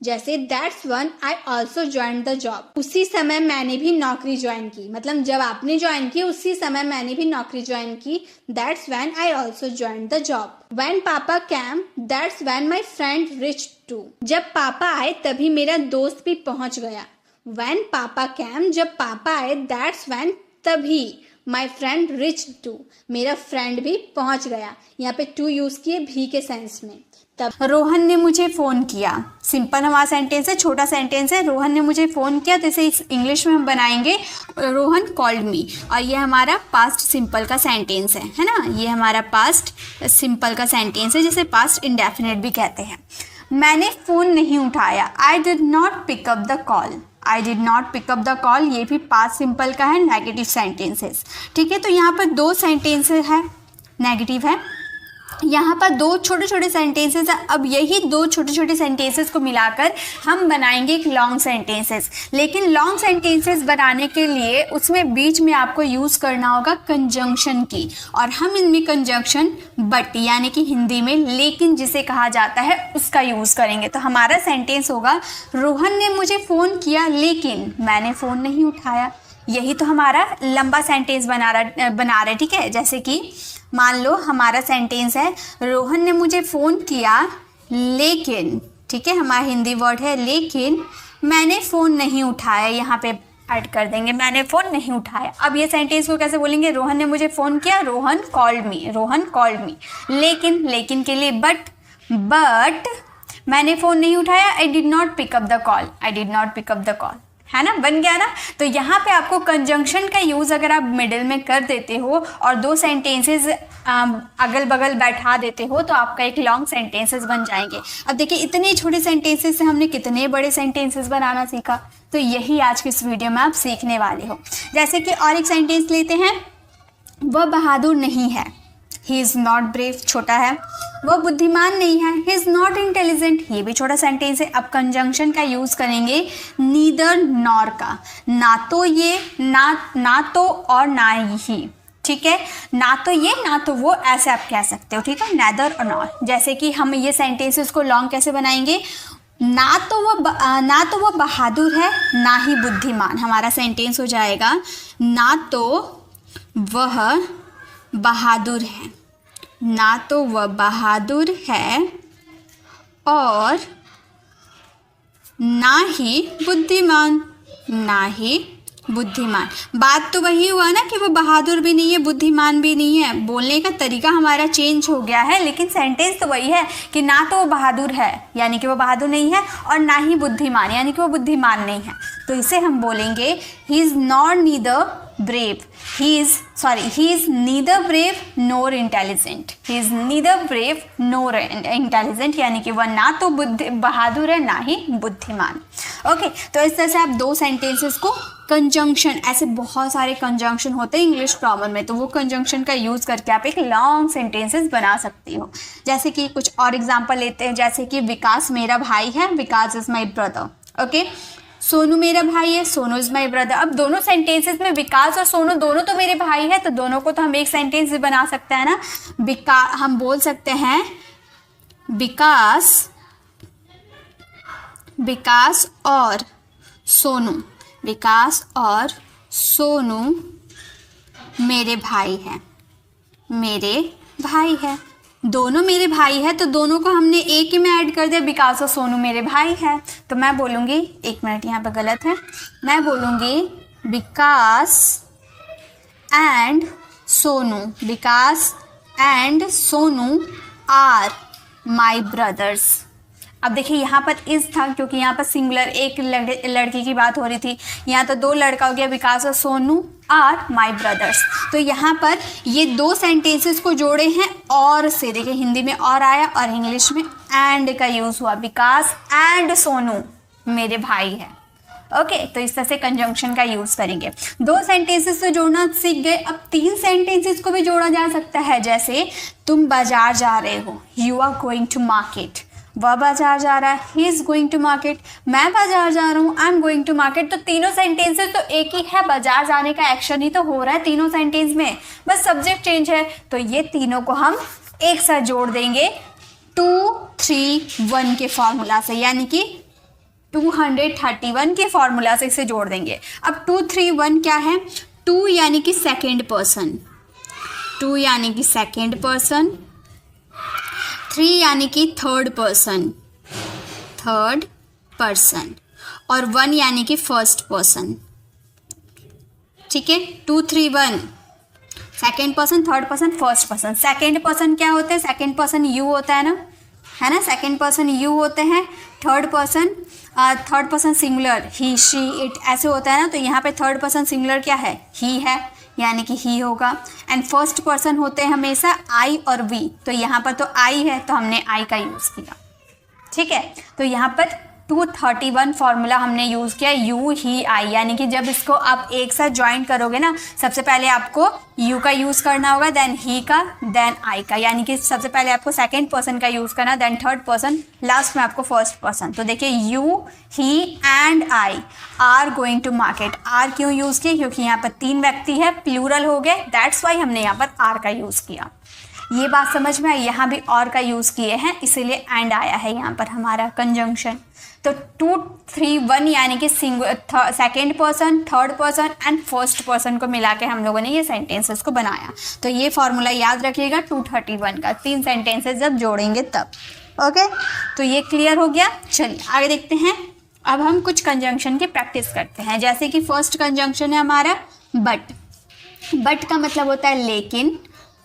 जैसे that's when I also joined the job, उसी समय मैंने भी नौकरी ज्वाइन की, मतलब जब आपने ज्वाइन की उसी समय मैंने भी नौकरी ज्वाइन की। That's when I also joined the job. When Papa came, that's when my friend reached too. जब पापा आए तभी मेरा दोस्त भी पहुंच गया। When Papa came, जब पापा आए, that's when तभी My friend reached too, मेरा फ्रेंड भी पहुंच गया। यहाँ पे टू यूज किए भी के सेंस में। तब रोहन ने मुझे फोन किया, सिंपल हमारा सेंटेंस है, छोटा सेंटेंस है। रोहन ने मुझे फोन किया, तो इसे इंग्लिश में हम बनाएंगे रोहन कॉल्ड मी, और ये हमारा पास्ट सिंपल का सेंटेंस है ना। ये हमारा पास्ट सिंपल का सेंटेंस है, जिसे पास्ट इंडेफिनिट भी कहते हैं। मैंने फोन नहीं उठाया, I did not pick up the call, I did not pick up the call, ये भी पास्ट सिंपल का है, नेगेटिव सेंटेंसेस। ठीक है, तो यहाँ पर दो सेंटेंसेस है, नेगेटिव है। यहाँ पर दो छोटे छोटे सेंटेंसेस है। अब यही दो छोटे छोटे सेंटेंसेस को मिलाकर हम बनाएंगे एक लॉन्ग सेंटेंसेस। लेकिन लॉन्ग सेंटेंसेस बनाने के लिए उसमें बीच में आपको यूज़ करना होगा कंजंक्शन की, और हम इनमें कंजंक्शन बट यानी कि हिंदी में लेकिन जिसे कहा जाता है उसका यूज़ करेंगे। तो हमारा सेंटेंस होगा रोहन ने मुझे फ़ोन किया लेकिन मैंने फ़ोन नहीं उठाया। यही तो हमारा लंबा सेंटेंस बना रहे। ठीक है, जैसे कि मान लो हमारा सेंटेंस है रोहन ने मुझे फ़ोन किया लेकिन, ठीक है, हमारा हिंदी वर्ड है लेकिन मैंने फ़ोन नहीं उठाया। यहाँ पे ऐड कर देंगे मैंने फ़ोन नहीं उठाया। अब ये सेंटेंस को कैसे बोलेंगे, रोहन ने मुझे फ़ोन किया, रोहन कॉल्ड मी, लेकिन के लिए बट मैंने फ़ोन नहीं उठाया, I did not pick up the call, है ना, बन गया ना। तो यहाँ पे आपको कंजंक्शन का यूज़ अगर आप मिडिल में कर देते हो और दो सेंटेंसेस अगल बगल बैठा देते हो तो आपका एक लॉन्ग सेंटेंसेस बन जाएंगे। अब देखिए इतने छोटे सेंटेंसेस से हमने कितने बड़े सेंटेंसेस बनाना सीखा, तो यही आज की इस वीडियो में आप सीखने वाले हो। जैसे कि और एक सेंटेंस लेते हैं, वह बहादुर नहीं है, ही इज़ नॉट ब्रेव, छोटा है। वह बुद्धिमान नहीं है, ही इज़ नॉट इंटेलिजेंट, ये भी छोटा सेंटेंस है। अब कंजंक्शन का यूज़ करेंगे नीदर नॉर का, ना तो ये ना तो और ना ही, ठीक है, ना तो ये ना तो वो, ऐसे आप कह सकते हो, ठीक है, नेदर और नॉर। जैसे कि हम ये सेंटेंसेस को लॉन्ग कैसे बनाएंगे, ना तो वह बहादुर है ना ही बुद्धिमान। हमारा सेंटेंस हो जाएगा ना तो वह बहादुर है, ना तो वह बहादुर है और ना ही बुद्धिमान, बात तो वही हुआ ना कि वो बहादुर भी नहीं है बुद्धिमान भी नहीं है। बोलने का तरीका हमारा चेंज हो गया है, लेकिन सेंटेंस तो वही है कि ना तो वो बहादुर है यानी कि वो बहादुर नहीं है, और ना ही बुद्धिमान यानी कि वो बुद्धिमान नहीं है। तो इसे हम बोलेंगे he is neither brave NOR intelligent, यानी कि वह ना तो बहादुर है ना ही बुद्धिमान। ओके, तो इस तरह से आप दो सेंटेंसेस को कंजंक्शन, ऐसे बहुत सारे कंजंक्शन होते हैं इंग्लिश ग्रामर में, तो वो कंजंक्शन का यूज़ करके आप एक लॉन्ग सेंटेंसेस बना सकती हो। जैसे कि कुछ और एग्जांपल लेते हैं, जैसे कि विकास मेरा भाई है, Vikas is my brother. Okay, Sonu मेरा भाई है, सोनू इज़ माई ब्रदर। अब दोनों सेंटेंसेस में विकास और सोनू दोनों तो मेरे भाई है, तो दोनों को तो हम एक सेंटेंस भी बना सकते हैं ना। हम बोल सकते हैं विकास और सोनू मेरे भाई है, दोनों मेरे भाई है, तो दोनों को हमने एक ही में ऐड कर दिया, विकास और सोनू मेरे भाई है। तो मैं बोलूँगी, एक मिनट यहाँ पे गलत है, मैं बोलूँगी Vikas and Sonu are my brothers. अब देखिए यहाँ पर इस था क्योंकि यहाँ पर सिंगुलर एक लड़की की बात हो रही थी, यहाँ तो दो लड़का हो गया, विकास और सोनू आर माई ब्रदर्स। तो यहाँ पर ये दो सेंटेंसेस को जोड़े हैं और से, देखिए हिंदी में और आया और इंग्लिश में एंड का यूज़ हुआ, विकास एंड सोनू मेरे भाई है। ओके, तो इस तरह से कंजंक्शन का यूज़ करेंगे। दो सेंटेंसेस से जोड़ना सीख गए, अब तीन सेंटेंसेस को भी जोड़ा जा सकता है। जैसे तुम बाजार जा रहे हो, you are going to market, वह बाजार जा रहा है, he is going to market, मैं बाजार जा रहा हूँ, I am going to market. तो तीनों सेंटेंसेस तो एक ही है, बाजार जाने का एक्शन ही तो हो रहा है तीनों सेंटेंस में, बस सब्जेक्ट चेंज है। तो ये तीनों को हम एक साथ जोड़ देंगे 231 के फॉर्मूला से, यानी कि 231 के फॉर्मूला से इसे जोड़ देंगे। अब 231 क्या है? 2 यानी कि सेकेंड पर्सन, 2 यानी कि सेकेंड पर्सन, 3 यानी कि थर्ड पर्सन, और 1 यानी कि फर्स्ट पर्सन। ठीक है, 231 second person, third person, first person. Second person क्या होते हैं? सेकेंड पर्सन यू होता है ना, सेकेंड पर्सन यू होते हैं। Third person singular he, she, it ऐसे होता है ना। तो यहाँ पे थर्ड पर्सन सिंगुलर क्या है? ही है, यानी कि ही होगा। एंड फर्स्ट पर्सन होते हैं हमेशा आई और वी, तो यहाँ पर तो आई है तो हमने आई का यूज़ किया। ठीक है, तो यहाँ पर 231 फॉर्मूला हमने यूज़ किया, यू, ही, आई, यानी कि जब इसको आप एक साथ ज्वाइन करोगे ना, सबसे पहले आपको यू का यूज़ करना होगा, देन ही का, देन आई का, यानी कि सबसे पहले आपको सेकेंड पर्सन का यूज़ करना, देन थर्ड पर्सन, लास्ट में आपको फर्स्ट पर्सन। तो देखिए, you, he and I are going to market. Are क्यों यूज़ किया? क्योंकि यहाँ पर 3 व्यक्ति है, प्लूरल हो गए, दैट्स वाई हमने यहाँ पर आर का यूज़ किया। ये बात समझ में आई? यहाँ भी और का यूज़ किए हैं, इसीलिए एंड आया है यहाँ पर हमारा कंजंक्शन। तो 231 यानी कि second person, third person and first person को मिला के हम लोगों ने ये सेंटेंसेस को बनाया। तो ये फॉर्मूला याद रखिएगा 231 का, 3 सेंटेंसेस जब जोड़ेंगे तब। ओके, तो ये क्लियर हो गया। चलिए आगे देखते हैं। अब हम कुछ कंजंक्शन की प्रैक्टिस करते हैं। जैसे कि फर्स्ट कंजंक्शन है हमारा बट। बट का मतलब होता है लेकिन,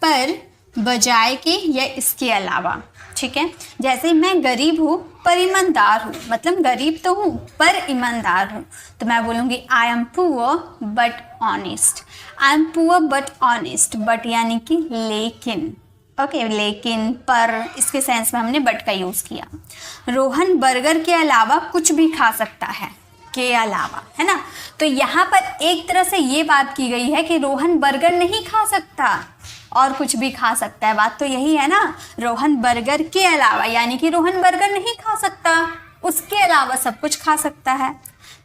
पर, बजाय के या इसके अलावा। ठीक है, जैसे मैं गरीब हूँ पर ईमानदार हूँ, मतलब गरीब तो हूँ पर ईमानदार हूँ, तो मैं बोलूँगी I am poor but honest. I am poor but honest, but यानी कि लेकिन। ओके, लेकिन, पर, इसके सेंस में हमने बट का यूज़ किया। रोहन बर्गर के अलावा कुछ भी खा सकता है, के अलावा, है ना। तो यहाँ पर एक तरह से ये बात की गई है कि रोहन बर्गर नहीं खा सकता और कुछ भी खा सकता है। बात तो यही है ना, रोहन बर्गर के अलावा, यानी कि रोहन बर्गर नहीं खा सकता, उसके अलावा सब कुछ खा सकता है।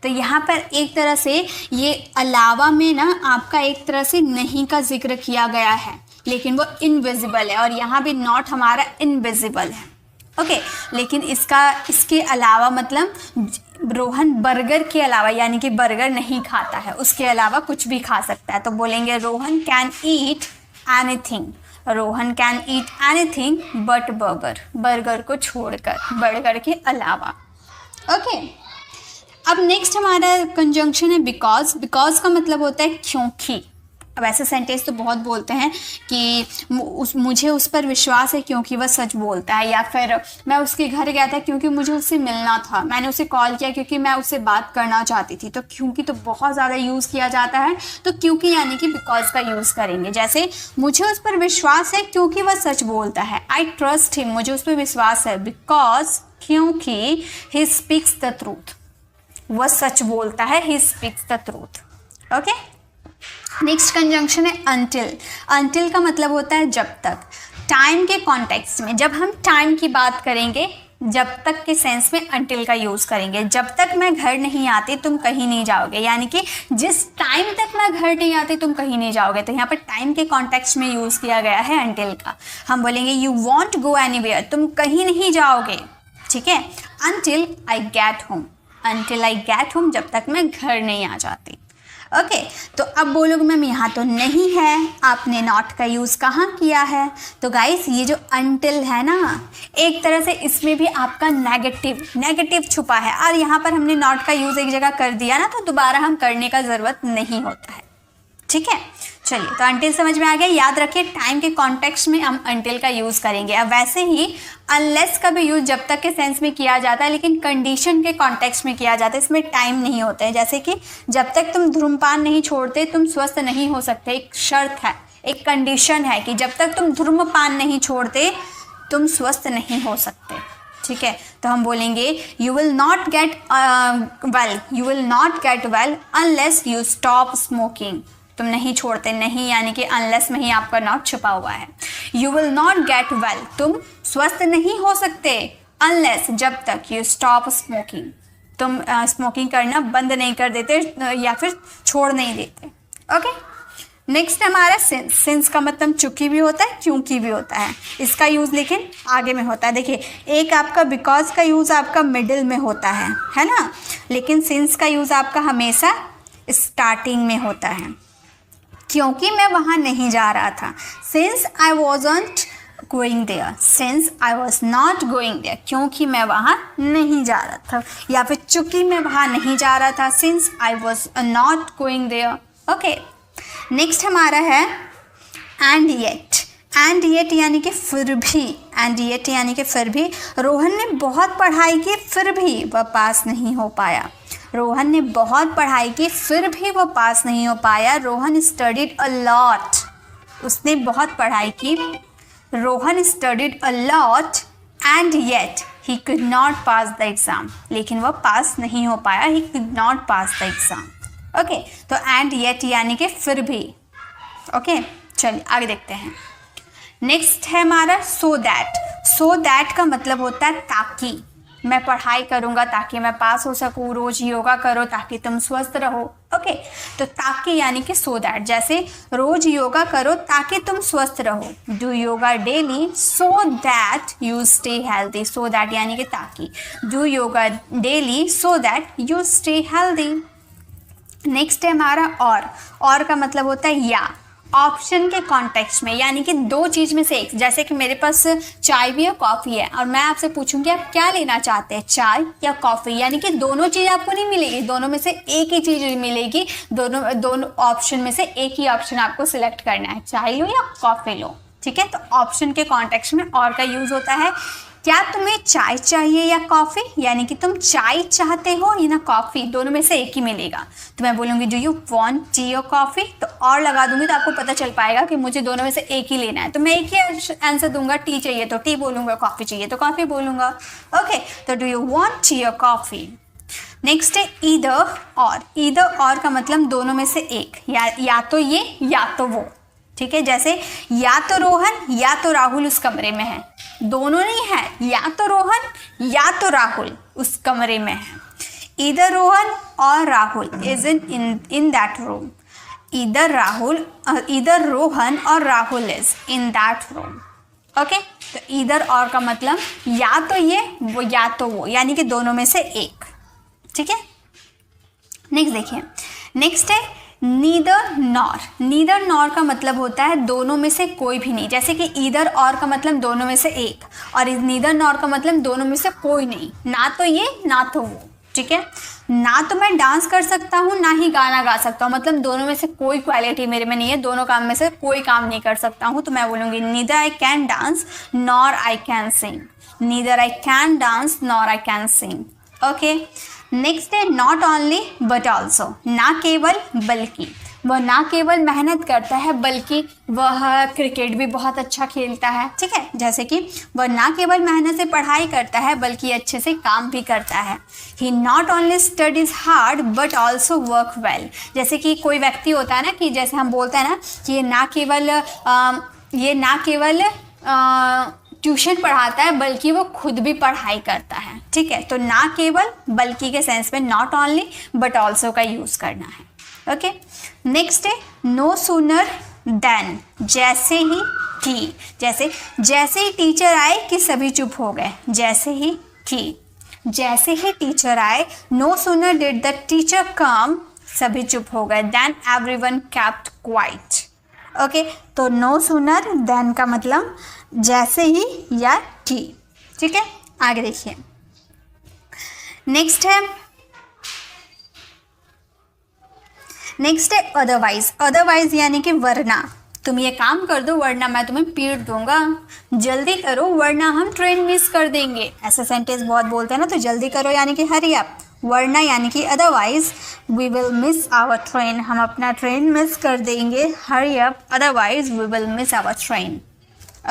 तो यहाँ पर एक तरह से ये अलावा में ना आपका एक तरह से नहीं का जिक्र किया गया है, लेकिन वो इनविजिबल है, और यहाँ भी नॉट हमारा इनविजिबल है। ओके, लेकिन इसके अलावा मतलब रोहन बर्गर के अलावा, यानी कि बर्गर नहीं खाता है, उसके अलावा कुछ भी खा सकता है। तो बोलेंगे Rohan can eat anything, Rohan can eat anything but burger, burger को छोड़कर, बर्गर के अलावा। ओके, अब नेक्स्ट हमारा कंजंक्शन है बिकॉज। बिकॉज का मतलब होता है क्योंकि। अब ऐसे सेंटेंस तो बहुत बोलते हैं कि मुझे उस पर विश्वास है क्योंकि वह सच बोलता है, या फिर मैं उसके घर गया था क्योंकि मुझे उससे मिलना था, मैंने उसे कॉल किया क्योंकि मैं उससे बात करना चाहती थी। तो क्योंकि तो बहुत ज़्यादा यूज़ किया जाता है, तो क्योंकि यानी कि बिकॉज का यूज़ करेंगे। जैसे मुझे उस पर विश्वास है क्योंकि वह सच बोलता है, आई ट्रस्ट हिम, मुझे उस पर विश्वास है, बिकॉज, क्योंकि, ही स्पीक्स द ट्रूथ, वह सच बोलता है, he speaks the truth. Okay, next conjunction है अनटिल। अनटिल का मतलब होता है जब तक। टाइम के कॉन्टेक्स्ट में जब हम टाइम की बात करेंगे, जब तक के सेंस में अनटिल का यूज़ करेंगे। जब तक मैं घर नहीं आती तुम कहीं नहीं जाओगे, यानी कि जिस टाइम तक मैं घर नहीं आती तुम कहीं नहीं जाओगे। तो यहाँ पर टाइम के कॉन्टेक्स्ट में यूज़ किया गया है अनटिल का। हम बोलेंगे यू वॉन्ट गो एनीवेयर, तुम कहीं नहीं जाओगे। ठीक है, until I get home, until I get home, जब तक मैं घर नहीं आ जाती। ओके, तो अब बोलोगे मैम यहाँ तो नहीं है, आपने नॉट का यूज़ कहाँ किया है? तो गाइस ये जो अनटिल है ना, एक तरह से इसमें भी आपका नेगेटिव छुपा है, और यहाँ पर हमने नॉट का यूज़ एक जगह कर दिया ना, तो दोबारा हम करने का ज़रूरत नहीं होता है। ठीक है, चलिए, तो अनटिल समझ में आ गया। याद रखिए टाइम के कॉन्टेक्स्ट में हम अनटिल का यूज़ करेंगे। अब वैसे ही अनलेस का भी यूज़ जब तक के सेंस में किया जाता है, लेकिन कंडीशन के कॉन्टेक्स्ट में किया जाता है, इसमें टाइम नहीं होता है। जैसे कि जब तक तुम धूम्रपान नहीं छोड़ते तुम स्वस्थ नहीं हो सकते, एक शर्त है, एक कंडीशन है कि जब तक तुम धूम्रपान नहीं छोड़ते तुम स्वस्थ नहीं हो सकते। ठीक है, तो हम बोलेंगे you will not get well unless you stop smoking, तुम नहीं छोड़ते, नहीं यानी कि अनलेस में ही आपका नॉट छुपा हुआ है। You will not get well, तुम स्वस्थ नहीं हो सकते अनलेस जब तक यू स्टॉप स्मोकिंग, तुम स्मोकिंग करना बंद नहीं कर देते या फिर छोड़ नहीं देते। ओके, नेक्स्ट हमारा सिंस। सिंस का मतलब चूंकि भी होता है, क्योंकि भी होता है। इसका यूज़ लेकिन आगे में होता है। देखिए, एक आपका बिकॉज का यूज़ आपका मिडिल में होता है ना, लेकिन सिंस का यूज़ आपका हमेशा स्टार्टिंग में होता है। क्योंकि मैं वहाँ नहीं जा रहा था, since I wasn't going there, since I was not going there, क्योंकि मैं वहाँ नहीं जा रहा था, या फिर चूंकि मैं वहाँ नहीं जा रहा था, since I was not going there. Okay, next हमारा है एंड येट। एंड येट यानी कि फिर भी, एंड येट यानी कि फिर भी। रोहन ने बहुत पढ़ाई की फिर भी वह पास नहीं हो पाया। रोहन ने बहुत पढ़ाई की फिर भी वो पास नहीं हो पाया। रोहन स्टडीड अ लॉट, उसने बहुत पढ़ाई की। Rohan studied a lot and yet he could not pass the exam, लेकिन वह पास नहीं हो पाया। He could not pass the exam. Okay, तो एंड येट यानी कि फिर भी। ओके, चलिए आगे देखते हैं। नेक्स्ट है हमारा सो दैट। सो दैट का मतलब होता है ताकि। मैं पढ़ाई करूँगा ताकि मैं पास हो सकूँ, रोज़ योगा करो ताकि तुम स्वस्थ रहो। ओके, तो ताकि यानी कि सो दैट। जैसे रोज़ योगा करो ताकि तुम स्वस्थ रहो, do yoga daily so that you stay healthy. So that यानी कि ताकि, do yoga daily so that you stay healthy. Next है हमारा और का मतलब होता है या। ऑप्शन के कॉन्टेक्स्ट में, यानी कि दो चीज़ में से एक। जैसे कि मेरे पास चाय भी है, कॉफ़ी है, और मैं आपसे पूछूंगी आप क्या लेना चाहते हैं, चाय या कॉफ़ी, यानी कि दोनों चीज़ आपको नहीं मिलेगी, दोनों में से एक ही चीज़ मिलेगी। दोनों ऑप्शन में से एक ही ऑप्शन आपको सिलेक्ट करना है, चाय लो या कॉफ़ी लो। ठीक है, तो ऑप्शन के कॉन्टेक्स्ट में और का यूज़ होता है। क्या तुम्हें चाय चाहिए या कॉफ़ी, यानी कि तुम चाय चाहते हो या ना कॉफ़ी, दोनों में से एक ही मिलेगा। तो मैं बोलूँगी डू यू वांट टी और कॉफ़ी, तो और लगा दूंगी तो आपको पता चल पाएगा कि मुझे दोनों में से एक ही लेना है। तो मैं एक ही आंसर दूंगा, टी चाहिए तो टी बोलूँगा, कॉफ़ी चाहिए तो कॉफ़ी बोलूँगा। ओके, तो डू यू वांट टी और कॉफ़ी। नेक्स्ट है ईदर और। ईदर और का मतलब दोनों में से एक, या तो ये या तो वो। ठीक है, जैसे या तो रोहन या तो राहुल उस कमरे में है, दोनों नहीं है, या तो रोहन या तो राहुल उस कमरे में है। ईदर रोहन और Rahul is in that room. Either Rohan और Rahul is in that room. Okay, तो ईदर और का मतलब या तो ये वो या तो वो, यानी कि दोनों में से एक। ठीक है, नेक्स्ट देखिए। नेक्स्ट है नीदर नॉर। नीदर नॉर का मतलब होता है दोनों में से कोई भी नहीं। जैसे कि ईदर और का मतलब दोनों में से एक, और नीदर नॉर का मतलब दोनों में से कोई नहीं, ना तो ये ना तो वो। ठीक है, ना तो मैं डांस कर सकता हूँ ना ही गाना गा सकता हूँ, मतलब दोनों में से कोई क्वालिटी मेरे में नहीं है, दोनों काम में से कोई काम नहीं कर सकता हूँ। तो मैं बोलूँगी neither I can dance nor I can sing. Neither I can dance nor I can sing. Okay, next है नॉट ओनली बट ऑल्सो। ना केवल बल्कि, वह ना केवल मेहनत करता है बल्कि वह क्रिकेट भी बहुत अच्छा खेलता है। ठीक है, जैसे कि वह ना केवल मेहनत से पढ़ाई करता है बल्कि अच्छे से काम भी करता है। He not only studies hard but also work well. जैसे कि कोई व्यक्ति होता है ना, कि जैसे हम बोलते हैं ना कि ये ना केवल ट्यूशन पढ़ाता है बल्कि वो खुद भी पढ़ाई करता है। ठीक है, तो ना केवल बल्कि के सेंस में नॉट ओनली बट ऑल्सो का यूज़ करना है। ओके, नेक्स्ट है नो सूनर देन। जैसे ही कि, जैसे ही टीचर आए कि सभी चुप हो गए। जैसे ही टीचर आए, no sooner did the teacher come, सभी चुप हो गए, than everyone kept quiet. Okay, तो नो सूनर देन का मतलब जैसे ही या कि। ठीक है, आगे देखिए। नेक्स्ट है अदरवाइज। अदरवाइज यानी कि वरना, तुम ये काम कर दो वरना मैं तुम्हें पीट दूंगा, जल्दी करो वरना हम ट्रेन मिस कर देंगे। ऐसे सेंटेंस बहुत बोलते हैं ना, तो जल्दी करो यानी कि हरी अप, वरना यानी कि otherwise we will miss our train, हम अपना ट्रेन मिस कर देंगे। Hurry up, otherwise we will miss our train.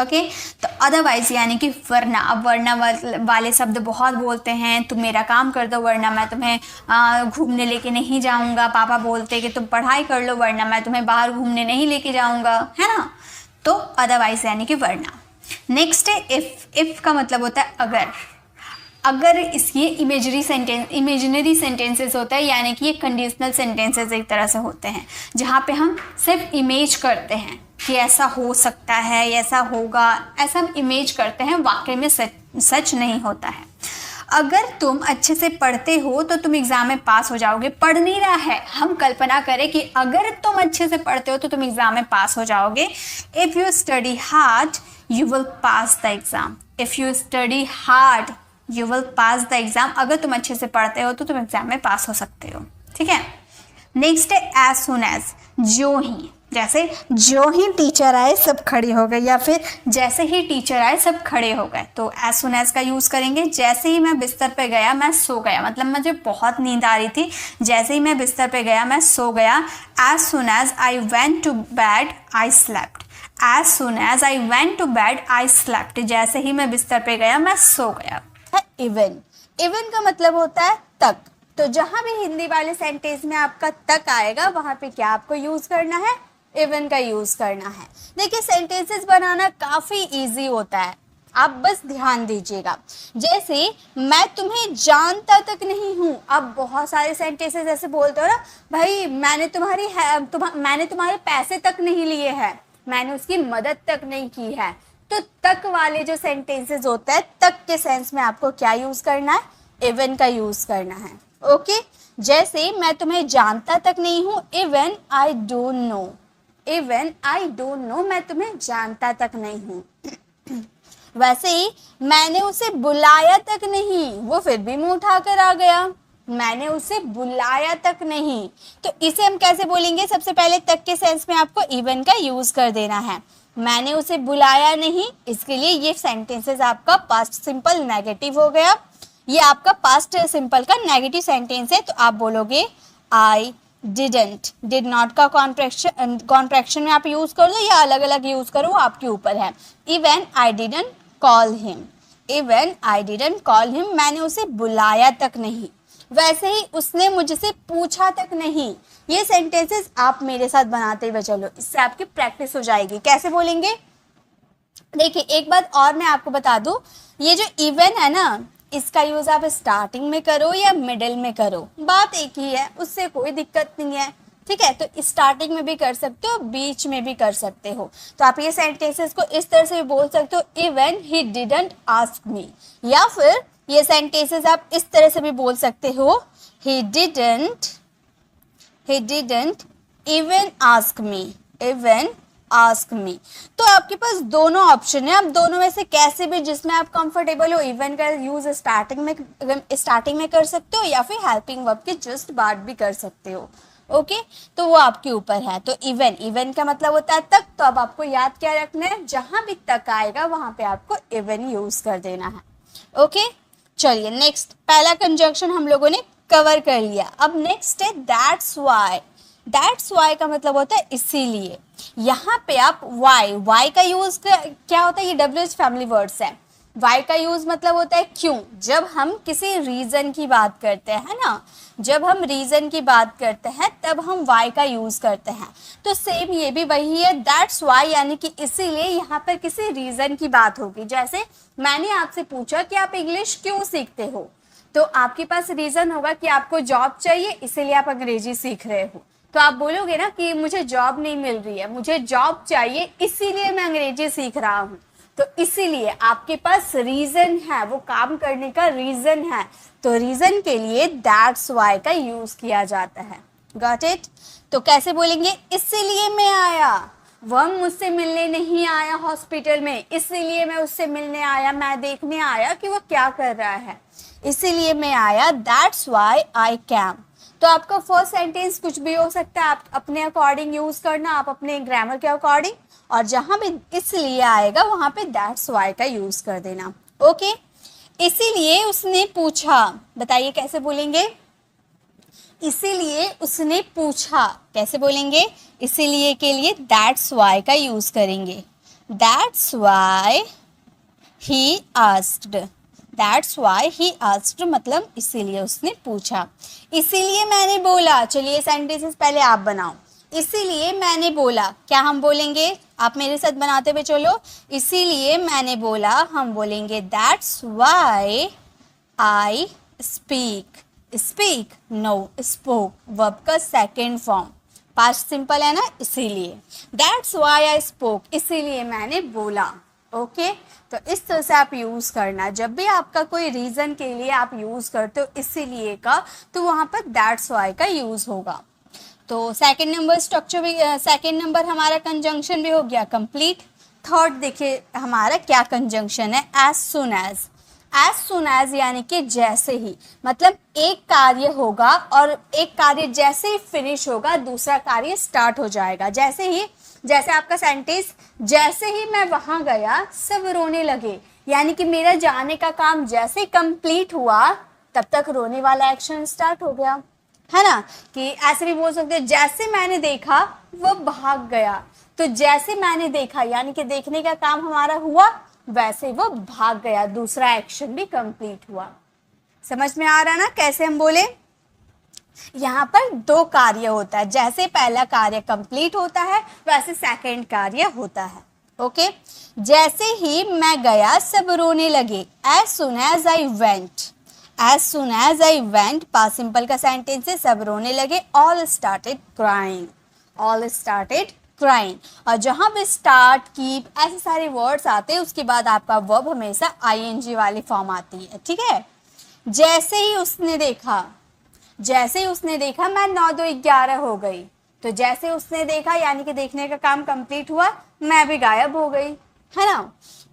Okay, तो अदरवाइज यानी कि वरना। अब वरना वाले शब्द बहुत बोलते हैं, तुम मेरा काम कर दो वरना मैं तुम्हें घूमने लेके नहीं जाऊंगा। पापा बोलते कि तुम पढ़ाई कर लो वरना मैं तुम्हें बाहर घूमने नहीं लेके जाऊंगा, है ना। तो अदरवाइज यानी कि वरना। नेक्स्ट है इफ़। इफ़ का मतलब होता है अगर। अगर इसकी इमेजिनरी सेंटेंसेस होता है, यानी कि ये कंडीशनल सेंटेंसेस एक तरह से होते हैं जहाँ पे हम सिर्फ इमेज करते हैं कि ऐसा हो सकता है, ऐसा होगा, ऐसा हम इमेज करते हैं, वाकई में सच नहीं होता है। अगर तुम अच्छे से पढ़ते हो तो तुम एग्जाम में पास हो जाओगे। पढ़ नहीं रहा है, हम कल्पना करें कि अगर तुम अच्छे से पढ़ते हो तो तुम एग्जाम में पास हो जाओगे। If you study hard you will pass the exam. If you study hard you will pass the exam. अगर तुम अच्छे से पढ़ते हो तो तुम एग्जाम में पास हो सकते हो। ठीक है, नेक्स्ट है एज सुन एज, जो ही। जैसे जो ही टीचर आए सब खड़े हो गए, या फिर जैसे ही टीचर आए सब खड़े हो गए, तो एज सुन एज का यूज़ करेंगे। जैसे ही मैं बिस्तर पे गया मैं सो गया, मतलब मुझे बहुत नींद आ रही थी, जैसे ही मैं बिस्तर पे गया मैं सो गया। As soon as I went to bed I slept. As soon as I went to bed I slept, जैसे ही मैं बिस्तर पे गया मैं सो गया। इवन, इवन का मतलब होता है तक। तो जहां भी हिंदी वाले सेंटेंस में आपका तक आएगा वहां पे क्या आपको यूज करना है, इवन का यूज करना है। देखिए सेंटेंसेस बनाना काफी इजी होता है, आप बस ध्यान दीजिएगा। जैसे मैं तुम्हें जानता तक नहीं हूँ, अब बहुत सारे सेंटेंसेस ऐसे बोलते हो ना, भाई मैंने तुम्हारे पैसे तक नहीं लिए हैं, मैंने उसकी मदद तक नहीं की है। तो तक वाले जो सेंटेंसेस होते हैं, तक के सेंस में आपको क्या यूज करना है, इवन का यूज करना है। ओके, जैसे मैं तुम्हें जानता तक नहीं हूँ, even I don't know. Even I don't know, मैं तुम्हें जानता तक नहीं हूँ। वैसे ही मैंने उसे बुलाया तक नहीं, वो फिर भी मुंह उठाकर आ गया। मैंने उसे बुलाया तक नहीं, तो इसे हम कैसे बोलेंगे? सबसे पहले तक के सेंस में आपको इवन का यूज कर देना है। मैंने उसे बुलाया नहीं, इसके लिए ये सेंटेंसेस आपका पास्ट सिंपल नेगेटिव हो गया। ये आपका पास्ट सिंपल का नेगेटिव सेंटेंस है, तो आप बोलोगे आई डिडंट। डिड नॉट का कॉन्ट्रैक्शन में आप यूज कर दो या अलग अलग यूज करो, आपके ऊपर है। Even I didn't call him. Even I didn't call him, मैंने उसे बुलाया तक नहीं। वैसे ही उसने मुझसे पूछा तक नहीं। ये सेंटेंसेस आप मेरे साथ बनाते हुए चलो, इससे आपकी प्रैक्टिस हो जाएगी। कैसे बोलेंगे? देखिए एक बात और मैं आपको बता दूं, ये जो इवन है ना, इसका यूज आप स्टार्टिंग में करो या मिडिल में करो, बात एक ही है, उससे कोई दिक्कत नहीं है। ठीक है, तो स्टार्टिंग में भी कर सकते हो, बीच में भी कर सकते हो। तो आप ये सेंटेंसेस को इस तरह से भी बोल सकते हो, even he didn't ask me. या फिर ये सेंटेंसेस आप इस तरह से भी बोल सकते हो, he didn't even ask me, even ask me। तो आपके पास दोनों ऑप्शन है, आप दोनों में से कैसे भी, जिसमें आप कंफर्टेबल हो, इवन का यूज स्टार्टिंग में कर सकते हो या फिर हेल्पिंग वर्ब के जस्ट बाद भी कर सकते हो। ओके, तो वो आपके ऊपर है। तो इवन का मतलब होता है तक, तो अब आपको याद क्या रखना है, जहां भी तक आएगा वहां पे आपको इवन यूज कर देना है। ओके, चलिए नेक्स्ट, पहला कंजंक्शन हम लोगों ने कवर कर लिया। अब नेक्स्ट है दैट्स वाई। दैट्स वाई का मतलब होता है इसीलिए। यहाँ पे आप वाई का यूज क्या होता है, ये WH फैमिली वर्ड्स है। वाई का यूज मतलब होता है क्यों। जब हम किसी रीजन की बात करते हैं ना, जब हम रीजन की बात करते हैं तब हम वाई का यूज करते हैं। तो सेम ये भी वही है, दैट्स वाई यानी कि इसीलिए। यहाँ पर किसी रीजन की बात होगी। जैसे मैंने आपसे पूछा कि आप इंग्लिश क्यों सीखते हो, तो आपके पास रीजन होगा कि आपको जॉब चाहिए, इसीलिए आप अंग्रेजी सीख रहे हो। तो आप बोलोगे ना कि मुझे जॉब नहीं मिल रही है, मुझे जॉब चाहिए इसीलिए मैं अंग्रेजी सीख रहा हूँ। तो इसीलिए आपके पास रीजन है, वो काम करने का रीजन है। तो रीजन के लिए दैट्स वाई का यूज किया जाता है। Got it? तो कैसे बोलेंगे? इसीलिए मैं आया, वह मुझसे मिलने नहीं आया हॉस्पिटल में, इसीलिए मैं उससे मिलने आया, मैं देखने आया कि वो क्या कर रहा है, इसीलिए मैं आया। That's why I came. तो आपका फर्स्ट सेंटेंस कुछ भी हो सकता है, आप अपने अकॉर्डिंग यूज करना, आप अपने ग्रामर के अकॉर्डिंग, और जहां भी इसलिए आएगा वहां पे दैट्स वाई का यूज कर देना। ओके, इसीलिए उसने पूछा, बताइए कैसे बोलेंगे? इसीलिए उसने पूछा, कैसे बोलेंगे? इसीलिए के लिए दैट्स वाई का यूज करेंगे। That's why he asked. That's why he asked मतलब इसीलिए उसने पूछा। इसीलिए मैंने बोला, चलिए सेंटेंसेस पहले आप बनाओ। इसीलिए मैंने बोला, क्या हम बोलेंगे? आप मेरे साथ बनाते हुए चलो। इसीलिए मैंने बोला, हम बोलेंगे that's why I speak, speak no spoke, verb का सेकेंड फॉर्म, पास्ट सिंपल है ना, इसीलिए दैट्स वाई आई स्पोक, इसीलिए मैंने बोला। ओके तो इस तरह से आप यूज़ करना, जब भी आपका कोई रीज़न के लिए आप यूज़ करते हो इसीलिए का, तो वहाँ पर दैट्स वाई का यूज़ होगा। तो सेकंड नंबर स्ट्रक्चर भी, सेकंड नंबर हमारा कंजंक्शन भी हो गया कंप्लीट। थर्ड देखिए हमारा क्या कंजंक्शन है, as soon as. As soon as यानी कि जैसे ही, मतलब एक कार्य होगा और एक कार्य जैसे ही फिनिश होगा दूसरा कार्य स्टार्ट हो जाएगा। जैसे ही, जैसे आपका सेंटेंस, जैसे ही मैं वहां गया सब रोने लगे, यानी कि मेरा जाने का काम जैसे कंप्लीट हुआ तब तक रोने वाला एक्शन स्टार्ट हो गया, है ना। कि ऐसे भी बोल सकते हैं जैसे मैंने देखा वो भाग गया, तो जैसे मैंने देखा यानी कि देखने का काम हमारा हुआ, वैसे वो भाग गया, दूसरा एक्शन भी कंप्लीट हुआ। समझ में आ रहा ना कैसे हम बोले। यहाँ पर दो कार्य होता है, जैसे पहला कार्य कंप्लीट होता है वैसे सेकंड कार्य होता है। ओके जैसे ही मैं गया सब रोने लगे, as soon as I went, as soon as I went past simple का सेंटेंस है, सब रोने लगे, all started crying, all started crying. और जहां भी स्टार्ट, कीप ऐसे सारे वर्ड्स आते हैं उसके बाद आपका वर्ब हमेशा आईएनजी वाली फॉर्म आती है, ठीक है। जैसे ही उसने देखा, जैसे ही उसने देखा मैं 9 2 11 हो गई, तो जैसे उसने देखा यानी कि देखने का काम कंप्लीट हुआ, मैं भी गायब हो गई, है ना।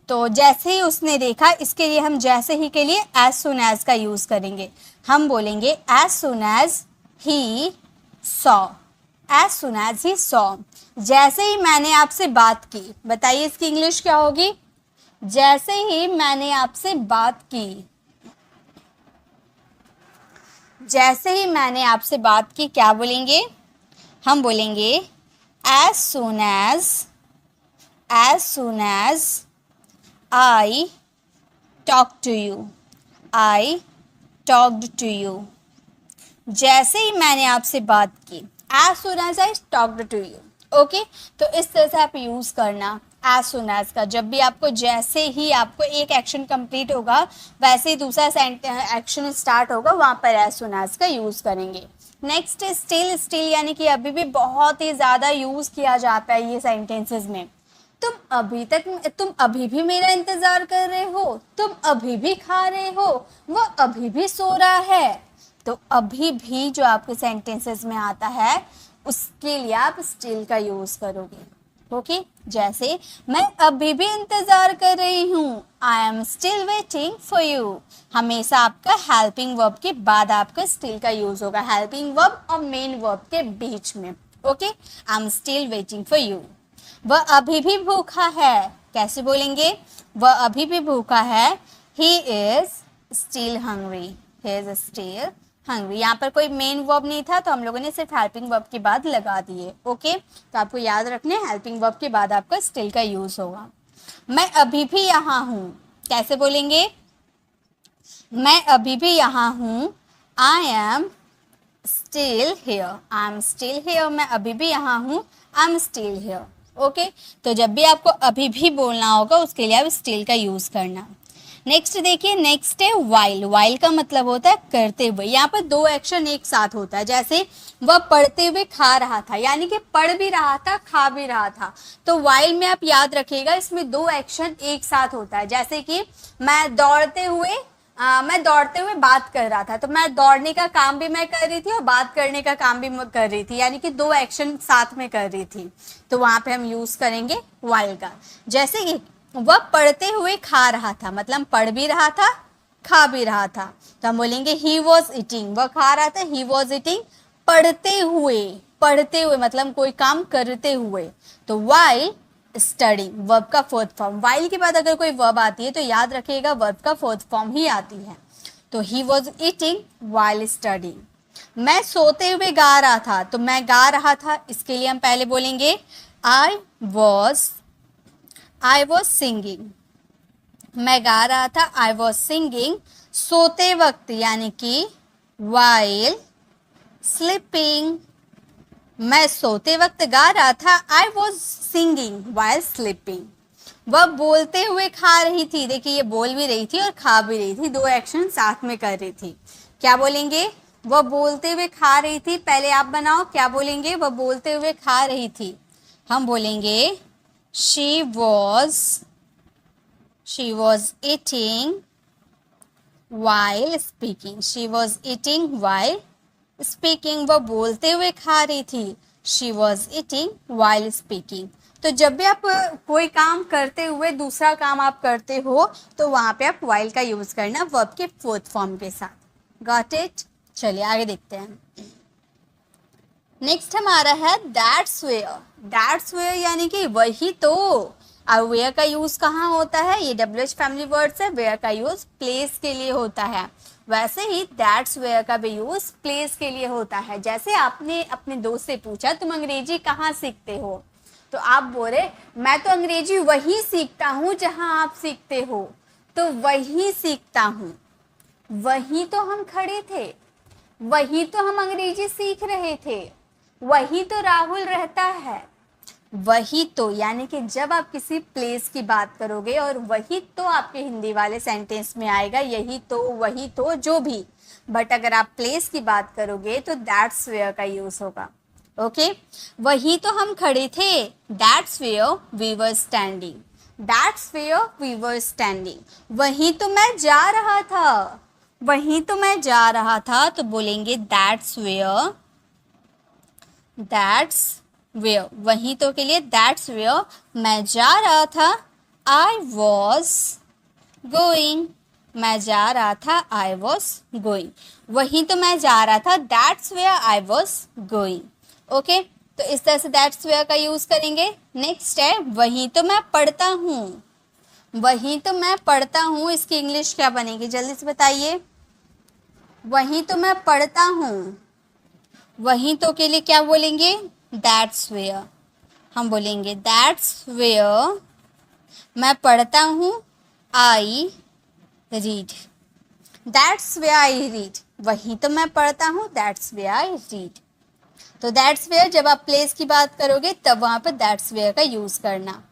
तो जैसे ही उसने देखा, इसके लिए हम जैसे ही के लिए एज सुन एज का यूज करेंगे। हम बोलेंगे as soon as he saw, as soon as he saw. जैसे ही मैंने आपसे बात की, बताइए इसकी इंग्लिश क्या होगी। जैसे ही मैंने आपसे बात की, जैसे ही मैंने आपसे बात की क्या बोलेंगे, हम बोलेंगे as soon as I talk to you, I talked to you. जैसे ही मैंने आपसे बात की, as soon as I talked to you. Okay तो इस तरह से आप यूज करना एज सुन एज का, जब भी आपको, जैसे ही आपको एक एक्शन कंप्लीट होगा वैसे ही दूसरा एक्शन स्टार्ट होगा, वहां पर एज सुन एज का यूज करेंगे। नेक्स्ट स्टिल, स्टिल यानी कि अभी भी बहुत ही ज्यादा यूज किया जाता है ये सेंटेंसेस में। तुम अभी भी मेरा इंतजार कर रहे हो, तुम अभी भी खा रहे हो, वो अभी भी सो रहा है। तो अभी भी जो आपके सेंटेंसेस में आता है उसके लिए आप स्टिल का यूज करोगे। ओके जैसे मैं अभी भी इंतजार कर रही हूँ, I am still waiting for you. हमेशा आपका हेल्पिंग वर्ब के बाद आपका स्टिल का यूज होगा, हेल्पिंग वर्ब और मेन वर्ब के बीच में। Okay I am still waiting for you. वह अभी भी भूखा है, कैसे बोलेंगे, वह अभी भी भूखा है, he is still hungry, he is still hungry. यहाँ पर कोई मेन वर्ब नहीं था तो हम लोगों ने सिर्फ हेल्पिंग वर्ब के बाद लगा दिए। ओके तो आपको याद रखने हेल्पिंग वर्ब के बाद आपका स्टिल का यूज होगा। मैं अभी भी यहाँ हूँ, कैसे बोलेंगे, मैं अभी भी यहाँ हूँ, I am still here, I am still here. मैं अभी भी यहाँ हूँ, I am still here. Okay तो जब भी आपको अभी भी बोलना होगा उसके लिए आप स्टिल का यूज करना। नेक्स्ट देखिए, नेक्स्ट है वाइल। वाइल का मतलब होता है करते हुए। यहाँ पर दो एक्शन एक साथ होता है, जैसे वह पढ़ते हुए खा रहा था, यानी कि पढ़ भी रहा था खा भी रहा था। तो वाइल में आप याद रखिएगा इसमें दो एक्शन एक साथ होता है। जैसे कि मैं दौड़ते हुए बात कर रहा था, तो मैं दौड़ने का काम भी मैं कर रही थी और बात करने का काम भी मैं कर रही थी, यानी कि दो एक्शन साथ में कर रही थी। तो वहां पे हम यूज करेंगे वाइल का। जैसे कि वह पढ़ते हुए खा रहा था, मतलब पढ़ भी रहा था खा भी रहा था, तो हम बोलेंगे ही वॉज ईटिंग। वह खा रहा था, ही वॉज ईटिंग। पढ़ते हुए मतलब कोई काम करते हुए, तो वाइल स्टडिंग, वर्ब का फोर्थ फॉर्म। वाइल के बाद अगर कोई वर्ब आती है तो याद रखिएगा वर्ब का फोर्थ फॉर्म ही आती है। तो he was eating while studying. मैं सोते हुए गा रहा था, तो मैं गा रहा था, इसके लिए हम पहले बोलेंगे आई वॉज सिंगिंग। मैं गा रहा था, आई वॉज सिंगिंग सोते वक्त, यानी कि वाइल स्लीपिंग। मैं सोते वक्त गा रहा था, I was singing while sleeping. वह बोलते हुए खा रही थी। देखिए ये बोल भी रही थी और खा भी रही थी, दो एक्शन साथ में कर रही थी। क्या बोलेंगे? वह बोलते हुए खा रही थी। पहले आप बनाओ, क्या बोलेंगे? वह बोलते हुए खा रही थी। हम बोलेंगे she was eating while speaking. she was eating while speaking. वह बोलते हुए खा रही थी। she was eating while speaking. तो जब भी आप कोई काम करते हुए दूसरा काम आप करते हो तो वहां पे आप while का यूज करना वर्ब के फोर्थ फॉर्म के साथ। Got it? चलिए आगे देखते हैं। नेक्स्ट हमारा है दैट्स वेयर। दैट्स वेयर यानी कि वही तो। और वेयर का यूज कहाँ होता है? ये WH फैमिली वर्ड्स है। वेयर का यूज प्लेस के लिए होता है। वैसे ही दैट्स वेयर का भी यूज प्लेस के लिए होता है। जैसे आपने अपने दोस्त से पूछा तुम अंग्रेजी कहाँ सीखते हो, तो आप बोले मैं तो अंग्रेजी वहीं सीखता हूँ जहाँ आप सीखते हो। तो वहीं सीखता हूँ, वहीं तो हम खड़े थे, वहीं तो हम अंग्रेजी सीख रहे थे, वही तो राहुल रहता है। वही तो यानी कि जब आप किसी प्लेस की बात करोगे और वही तो आपके हिंदी वाले सेंटेंस में आएगा, यही तो, वही तो, जो भी। बट अगर आप प्लेस की बात करोगे तो दैट्स वेयर का यूज होगा। ओके, वही तो हम खड़े थे। That's where we were standing. That's where we were standing. वहीं तो मैं जा रहा था। वहीं तो मैं जा रहा था, तो बोलेंगे दैट्स वेयर। दैट्स वेयर, वहीं तो के लिए दैट्स वेयर मैं जा रहा था। आई वॉज गोइंग। मैं जा रहा था, आई वॉज गोइंग। वहीं तो मैं जा रहा था, that's where I was going. Okay, तो इस तरह से दैट्स वेयर का यूज करेंगे। नेक्स्ट है वहीं तो मैं पढ़ता हूँ। वहीं तो मैं पढ़ता हूँ, इसकी इंग्लिश क्या बनेगी जल्दी से बताइए। वहीं तो मैं पढ़ता हूँ, वहीं तो के लिए क्या बोलेंगे? That's where. हम बोलेंगे दैट्स वेयर मैं पढ़ता हूँ, I read. That's where I read. वहीं तो मैं पढ़ता हूँ, दैट्स वेयर आई रीड। तो दैट्स वेयर जब आप प्लेस की बात करोगे तब वहां पर दैट्स वेयर का यूज करना।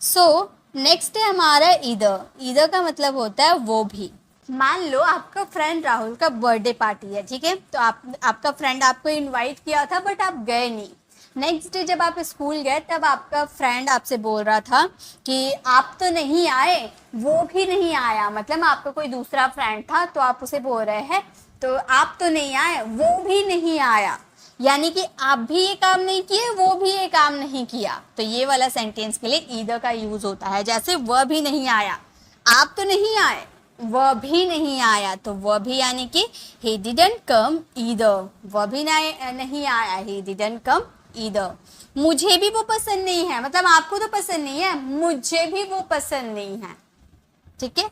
सो नेक्स्ट है हमारा ईदर। ईदर का मतलब होता है वो भी। मान लो आपका फ्रेंड राहुल का बर्थडे पार्टी है, ठीक है, तो आपका फ्रेंड आपको इनवाइट किया था बट आप गए नहीं। नेक्स्ट डे जब आप स्कूल गए तब आपका फ्रेंड आपसे बोल रहा था कि आप तो नहीं आए, वो भी नहीं आया। मतलब आपका कोई दूसरा फ्रेंड था तो आप उसे बोल रहे हैं तो आप तो नहीं आए, वो भी नहीं आया। यानी कि आप भी ये काम नहीं किए, वो भी ये काम नहीं किया। तो ये वाला सेंटेंस के लिए ईदर का यूज होता है। जैसे वह भी नहीं आया, आप तो नहीं आए, वह भी नहीं आया। तो वह भी यानी कि he didn't come either। वह भी नहीं आया, he didn't come either। मुझे भी वो पसंद नहीं है, मतलब आपको तो पसंद नहीं है, मुझे भी वो पसंद नहीं है। ठीक है,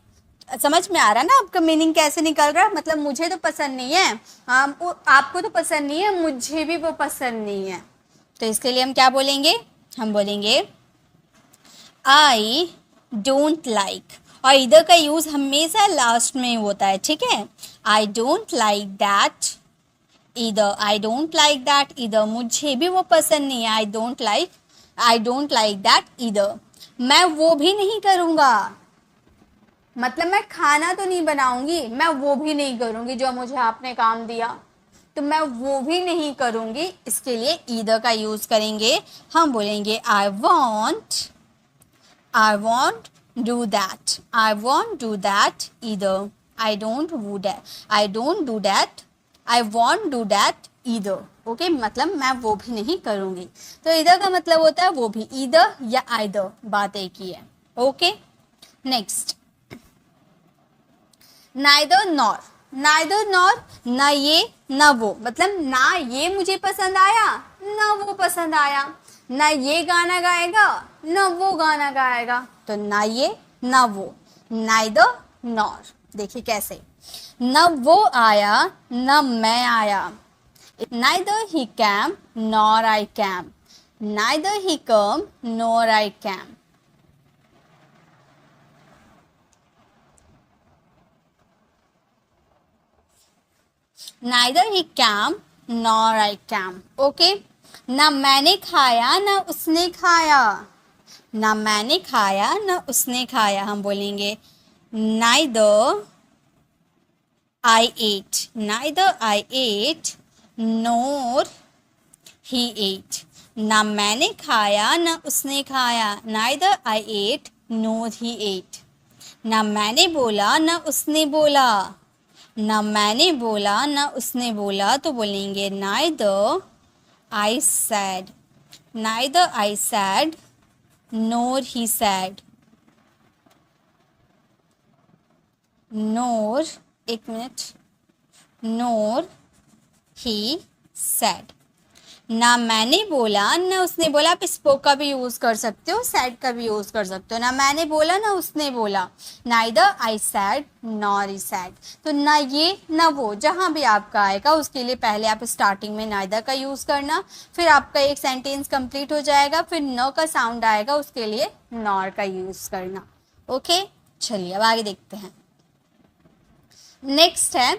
समझ में आ रहा है ना आपका मीनिंग कैसे निकल रहा है? मतलब मुझे तो पसंद नहीं है, आपको तो पसंद नहीं है, मुझे भी वो पसंद नहीं है। तो इसके लिए हम क्या बोलेंगे? हम बोलेंगे आई डोंट लाइक। और इधर का यूज हमेशा लास्ट में होता है, ठीक है। आई डोंट लाइक दैट इधर, आई डोंट लाइक दैट इधर। मुझे भी वो पसंद नहीं है, आई डोंट लाइक दैट इधर। मैं वो भी नहीं करूँगा, मतलब मैं खाना तो नहीं बनाऊंगी, मैं वो भी नहीं करूँगी जो मुझे आपने काम दिया, तो मैं वो भी नहीं करूँगी। इसके लिए ईदर का यूज करेंगे। हम बोलेंगे I want do that. I want do that either. I don't do that. I want do that either. Okay, मतलब मैं वो भी नहीं करूँगी। तो ईदर का मतलब होता है वो भी, ईदर या आइदर, बात एक ही है। Okay, next neither nor. Neither nor, ना ये ना वो। मतलब ना ये मुझे पसंद आया ना वो पसंद आया, ना ये गाना गाएगा ना वो गाना गाएगा। तो ना ये ना वो, नाइदर नॉर। देखिए कैसे, ना वो आया ना मैं आया। Neither he cam nor I came. Neither he come nor I came. Neither he came nor I came। Okay, ना मैंने खाया ना उसने खाया। ना मैंने खाया ना उसने खाया, हम बोलेंगे neither I ate, neither I ate nor he ate. ना मैंने खाया ना उसने खाया, neither I ate nor he ate. ना मैंने बोला ना उसने बोला, ना मैंने बोला ना उसने बोला, तो बोलेंगे neither I said, neither I said nor he said, nor, एक मिनट, nor he said. ना मैंने बोला ना उसने बोला, आप स्पोक का भी यूज कर सकते हो, सैड का भी यूज कर सकते हो। ना मैंने बोला ना उसने बोला, neither I sad nor he sad. तो ना ये ना वो, जहां भी आपका आएगा उसके लिए पहले आप स्टार्टिंग में नाइदर का यूज करना, फिर आपका एक सेंटेंस कंप्लीट हो जाएगा, फिर न का साउंड आएगा उसके लिए नॉर का यूज करना। ओके, चलिए अब आगे देखते हैं। नेक्स्ट है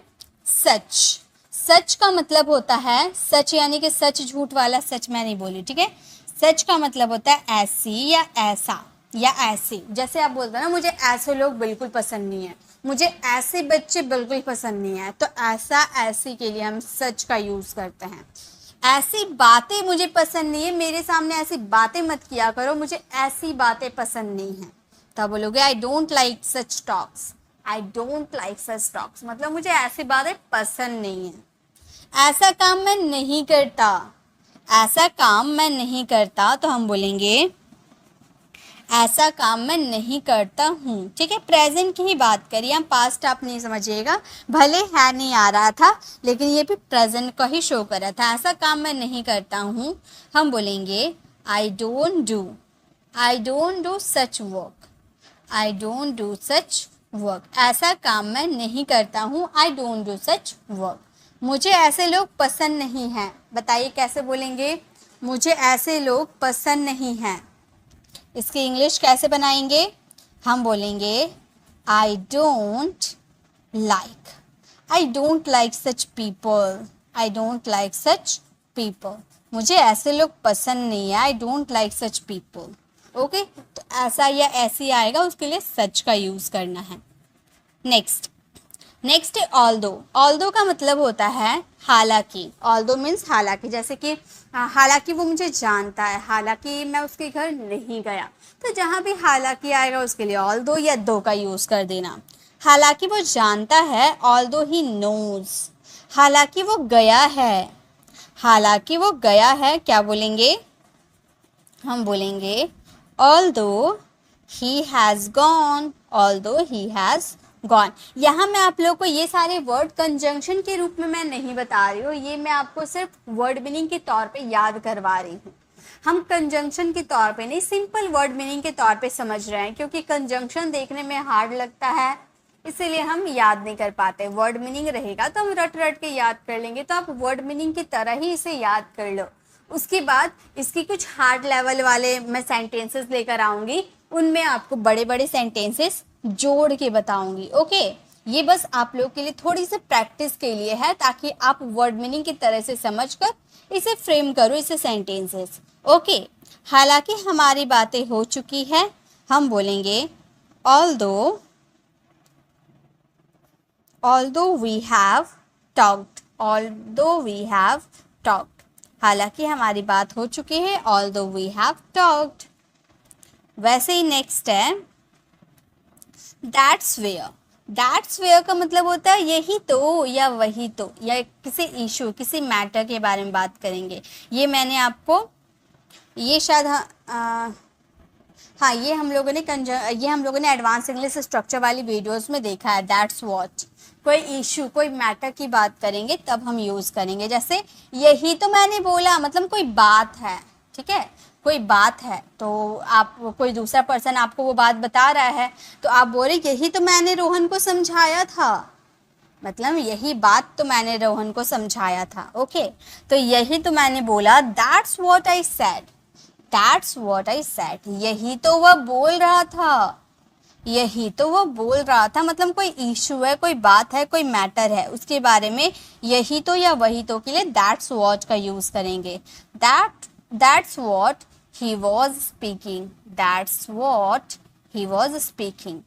सच। सच का मतलब होता है, सच यानी कि सच झूठ वाला सच मैं नहीं बोली, ठीक है। सच का मतलब होता है ऐसी या ऐसा या ऐसे। जैसे आप बोलते हैं ना, मुझे ऐसे लोग बिल्कुल पसंद नहीं है, मुझे ऐसे बच्चे बिल्कुल पसंद नहीं है, तो ऐसा ऐसी के लिए हम सच का यूज करते हैं। ऐसी बातें मुझे पसंद नहीं है, मेरे सामने ऐसी बातें मत किया करो, मुझे ऐसी बातें पसंद नहीं है, तब बोलोगे I don't like such talks. I don't like such talks मतलब मुझे ऐसी बातें पसंद नहीं है। ऐसा काम मैं नहीं करता, ऐसा काम मैं नहीं करता, तो हम बोलेंगे ऐसा काम मैं नहीं करता हूँ, ठीक है। प्रेजेंट की ही बात करिए, हम पास्ट आप नहीं समझिएगा, भले है नहीं आ रहा था लेकिन ये भी प्रेजेंट का ही शो कर रहा था। ऐसा काम मैं नहीं करता हूँ, हम बोलेंगे I don't do, I don't do such work, I don't do such work. ऐसा काम मैं नहीं करता हूँ, I don't do such work. मुझे ऐसे लोग पसंद नहीं हैं, बताइए कैसे बोलेंगे, मुझे ऐसे लोग पसंद नहीं हैं। इसकी इंग्लिश कैसे बनाएंगे, हम बोलेंगे I don't like, I don't like such people, I don't like such people. मुझे ऐसे लोग पसंद नहीं है, I don't like such people. Okay, तो ऐसा या ऐसी आएगा, उसके लिए सच का यूज करना है। नेक्स्ट है ऑल्दो। ऑल्दो का मतलब होता है हालांकि। ऑल्दो मीन्स हालांकि, जैसे कि हालांकि वो मुझे जानता है, हालांकि मैं उसके घर नहीं गया, तो जहाँ भी हालांकि आएगा उसके लिए ऑल्दो या दो का यूज कर देना। हालांकि वो जानता है, ऑल्दो ही नोज। हालांकि वो गया है, हालांकि वो गया है, क्या बोलेंगे, हम बोलेंगे although he has gone, although he has gone. यहाँ मैं आप लोगों को ये सारे वर्ड कंजंक्शन के रूप में मैं नहीं बता रही हूँ, ये मैं आपको सिर्फ वर्ड मीनिंग के तौर पे याद करवा रही हूँ। हम कंजंक्शन के तौर पे नहीं, सिंपल वर्ड मीनिंग के तौर पे समझ रहे हैं, क्योंकि कंजंक्शन देखने में हार्ड लगता है, इसीलिए हम याद नहीं कर पाते। वर्ड मीनिंग रहेगा तो हम रट रट के याद कर लेंगे, तो आप वर्ड मीनिंग की तरह ही इसे याद कर लो। उसके बाद इसकी कुछ हार्ड लेवल वाले मैं सेंटेंसेस लेकर आऊँगी, उनमें आपको बड़े बड़े सेंटेंसेस जोड़ के बताऊंगी। ओके, ये बस आप लोग के लिए थोड़ी सी प्रैक्टिस के लिए है, ताकि आप वर्ड मीनिंग की तरह से समझकर इसे फ्रेम करो, इसे सेंटेंसेस। ओके, हालांकि हमारी बातें हो चुकी है, हम बोलेंगे although we have talked, although we have talked. हालांकि हमारी बात हो चुकी है, ऑल्दो वी हैव टॉक्ड। वैसे ही नेक्स्ट है दैट्स वेयर। दैट्स वेयर का मतलब होता है यही तो या वही तो, या किसी इशू, किसी मैटर के बारे में बात करेंगे। ये मैंने आपको, ये शायद हाँ ये हम लोगों ने एडवांस इंग्लिश स्ट्रक्चर वाली वीडियोस में देखा है। दैट्स व्हाट, कोई इशू, कोई मैटर की बात करेंगे तब हम यूज़ करेंगे। जैसे यही तो मैंने बोला, मतलब कोई बात है, ठीक है, कोई बात है, तो आप, कोई दूसरा पर्सन आपको वो बात बता रहा है, तो आप बोले यही तो मैंने रोहन को समझाया था, मतलब यही बात तो मैंने रोहन को समझाया था। ओके, तो यही तो मैंने बोला, that's what I said, that's what I said, यही तो वह बोल रहा था, यही तो वो बोल रहा था, मतलब कोई इशू है, कोई बात है, कोई मैटर है, उसके बारे में यही तो या वही तो के लिए दैट्स व्हाट का यूज करेंगे। That's what he was speaking. That's what he was speaking.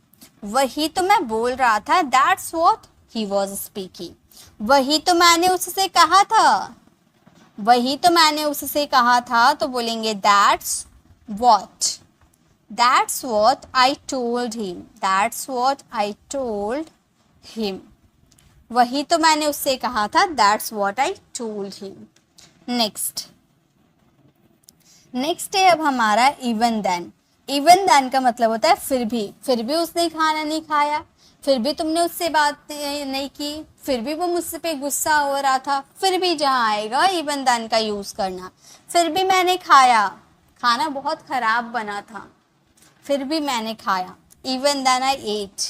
वही तो मैं बोल रहा था. That's what he was speaking. वही तो मैंने उससे कहा था. वही तो मैंने उससे कहा था, तो बोलेंगे that's what. That's what I told him. That's what I told him. वही तो मैंने उससे कहा था. That's what I told him. Next है अब हमारा इवन देन. इवन देन का मतलब होता है फिर भी उसने खाना नहीं खाया, फिर भी तुमने उससे बात नहीं की, फिर भी वो मुझसे पे गुस्सा हो रहा था, फिर भी जहाँ आएगा इवन देन का यूज़ करना. फिर भी मैंने खाया, खाना बहुत ख़राब बना था, फिर भी मैंने खाया. Even then I ate.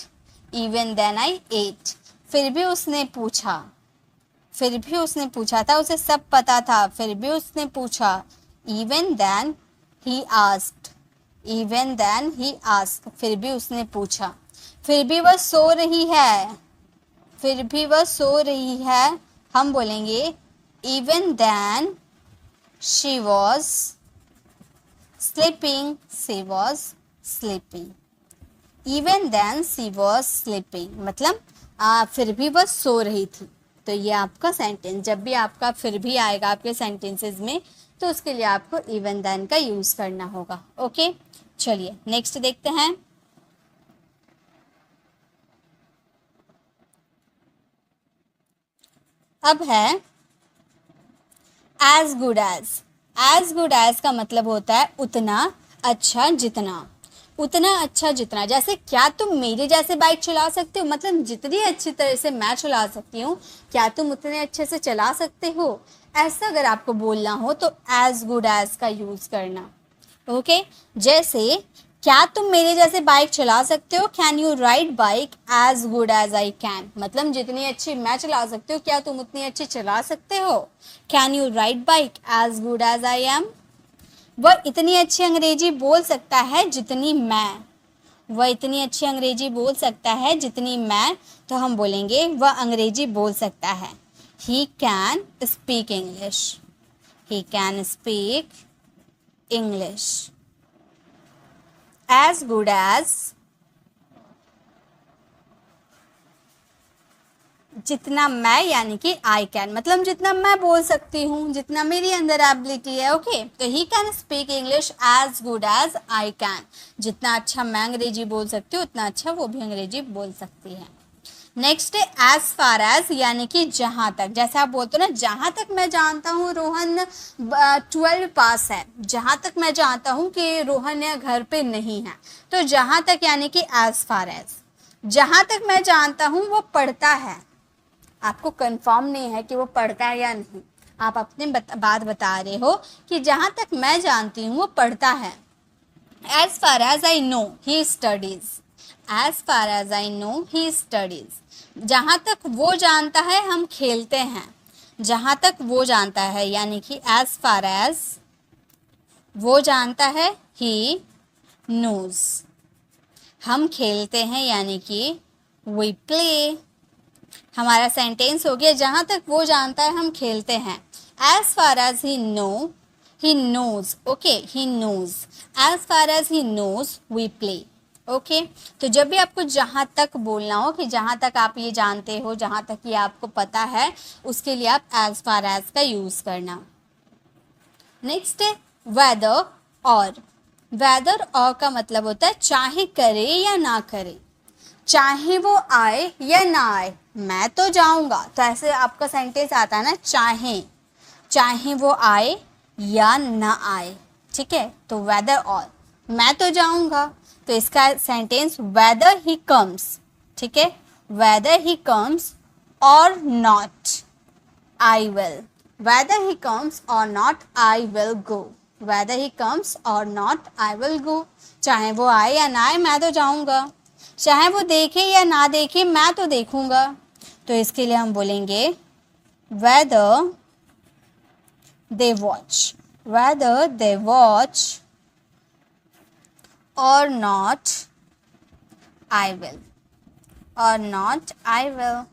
Even then I ate. फिर भी उसने पूछा. फिर भी उसने पूछा था, उसे सब पता था, फिर भी उसने पूछा. Even then he asked. Even then he asked. फिर भी उसने पूछा. फिर भी वह सो रही है. फिर भी वह सो रही है. हम बोलेंगे even then she was sleeping. She was sleeping. Even then she was sleeping मतलब फिर भी वह सो रही थी. तो ये आपका सेंटेंस, जब भी आपका फिर भी आएगा आपके सेंटेंसेस में, तो उसके लिए आपको इवन देन का यूज़ करना होगा. ओके, चलिए नेक्स्ट देखते हैं. अब है as good as. As good as का मतलब होता है उतना अच्छा जितना. उतना अच्छा जितना. जैसे क्या तुम मेरे जैसे बाइक चला सकते हो, मतलब जितनी अच्छी तरह से मैं चला सकती हूँ, क्या तुम उतने अच्छे से चला सकते हो. ऐसा अगर आपको बोलना हो तो एज गुड एज का यूज़ करना. ओके, जैसे क्या तुम मेरे जैसे बाइक चला सकते हो. Can you ride bike as good as I can. मतलब जितनी अच्छी मैं चला सकती हूँ, क्या तुम उतनी अच्छी चला सकते हो. Can you ride bike as good as I am. वह इतनी अच्छी अंग्रेजी बोल सकता है जितनी मैं. वह इतनी अच्छी अंग्रेजी बोल सकता है जितनी मैं. तो हम बोलेंगे वह अंग्रेजी बोल सकता है. He can speak English. He can speak English. As good as जितना मैं, यानी कि आई कैन मतलब जितना मैं बोल सकती हूँ, जितना मेरी अंदर एबिलिटी है. ओके, तो he can speak English as good as I can. जितना अच्छा मैं अंग्रेजी बोल सकती हूँ, उतना अच्छा वो भी अंग्रेजी बोल सकती है. नेक्स्ट है एज फार एज, यानी कि जहाँ तक. जैसे आप बोलते हो ना, जहाँ तक मैं जानता हूँ रोहन 12 पास है. जहाँ तक मैं जानता हूँ कि रोहन या घर पे नहीं है, तो जहाँ तक यानी कि एज फार एज. जहाँ तक मैं जानता हूँ वो पढ़ता है. आपको कंफर्म नहीं है कि वो पढ़ता है या नहीं, आप अपनी बात बता रहे हो कि जहाँ तक मैं जानती हूँ वो पढ़ता है. As far as I know he studies. As far as I know he studies. जहाँ तक वो जानता है हम खेलते हैं. जहाँ तक वो जानता है यानी कि एज फार एज वो जानता है, ही नोज. हम खेलते हैं यानी कि वी प्ले. हमारा सेंटेंस हो गया, जहाँ तक वो जानता है हम खेलते हैं. As far as he know, he knows. Okay, he knows. As far as he knows we play. Okay, तो जब भी आपको जहाँ तक बोलना हो कि जहाँ तक आप ये जानते हो, जहाँ तक ये आपको पता है, उसके लिए आप एज फार एज का यूज़ करना. नेक्स्ट है वेदर और. वेदर और का मतलब होता है चाहे करे या ना करे. चाहे वो आए या ना आए, मैं तो जाऊंगा. तो ऐसे आपका सेंटेंस आता है ना, चाहे. चाहे वो आए या ना आए, ठीक है. तो वेदर और, मैं तो जाऊंगा, तो इसका सेंटेंस वेदर ही कम्स. ठीक है, वेदर ही कम्स और not I will. Whether he comes और not I will go. Whether he comes और नॉट आई विल गो. चाहे वो आए या ना आए, मैं तो जाऊंगा. चाहे वो देखे या ना देखे, मैं तो देखूंगा. तो इसके लिए हम बोलेंगे whether they watch. Whether they watch or not, I will. Or not, I will.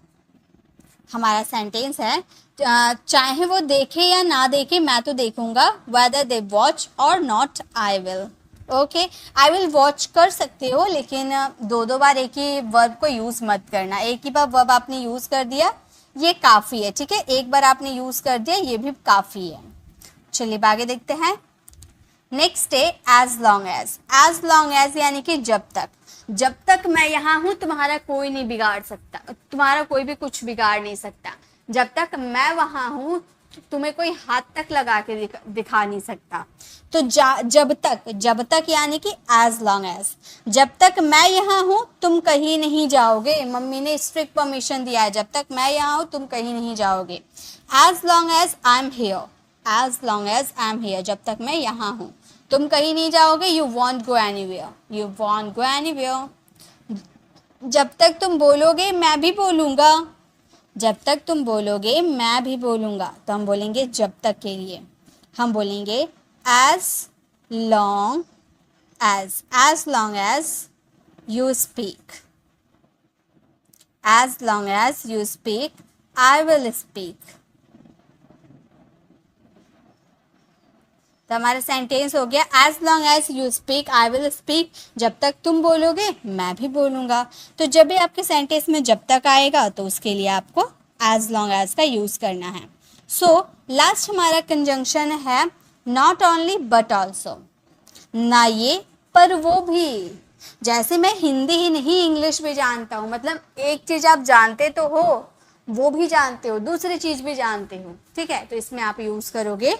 हमारा सेंटेंस है चाहे वो देखे या ना देखे मैं तो देखूंगा, वेदर दे वॉच और not I will. Okay, I will watch कर सकते हो, लेकिन दो बार एक ही वर्ब को यूज मत करना। एक ही बार वर्ब आपने यूज कर दिया ये काफी है, ठीक है, एक बार आपने यूज कर दिया ये भी काफी है। चलिए आगे देखते हैं। नेक्स्ट है एज लॉन्ग एज यानी कि जब तक मैं यहाँ हूं तुम्हारा कोई नहीं बिगाड़ सकता, तुम्हारा कोई भी कुछ बिगाड़ नहीं सकता। जब तक मैं वहां हूं तुम्हें कोई हाथ तक लगा के दिखा नहीं सकता। तो जब तक यानी कि एज लॉन्ग एज, जब तक मैं यहाँ हूं तुम कहीं नहीं जाओगे। मम्मी ने स्ट्रिक्ट परमिशन दिया है, जब तक मैं यहाँ हूं तुम कहीं नहीं जाओगे। As long as I am here, as long as I am here, जब तक मैं यहाँ हूं तुम कहीं नहीं जाओगे। You won't go anywhere, you won't go anywhere. जब तक तुम बोलोगे मैं भी बोलूंगा, जब तक तुम बोलोगे मैं भी बोलूंगा। तो हम बोलेंगे जब तक के लिए हम बोलेंगे as long as you speak, as long as you speak I will speak. तो हमारा सेंटेंस हो गया as long as you speak I will speak, जब तक तुम बोलोगे मैं भी बोलूंगा। तो जब भी आपके सेंटेंस में जब तक आएगा तो उसके लिए आपको एज लॉन्ग एज का यूज करना है। सो लास्ट हमारा कंजंक्शन है नॉट ओनली बट ऑल्सो, ना ये पर वो भी। जैसे मैं हिंदी ही नहीं इंग्लिश भी जानता हूँ, मतलब एक चीज आप जानते तो हो वो भी जानते हो, दूसरी चीज भी जानते हो, ठीक है। तो इसमें आप यूज करोगे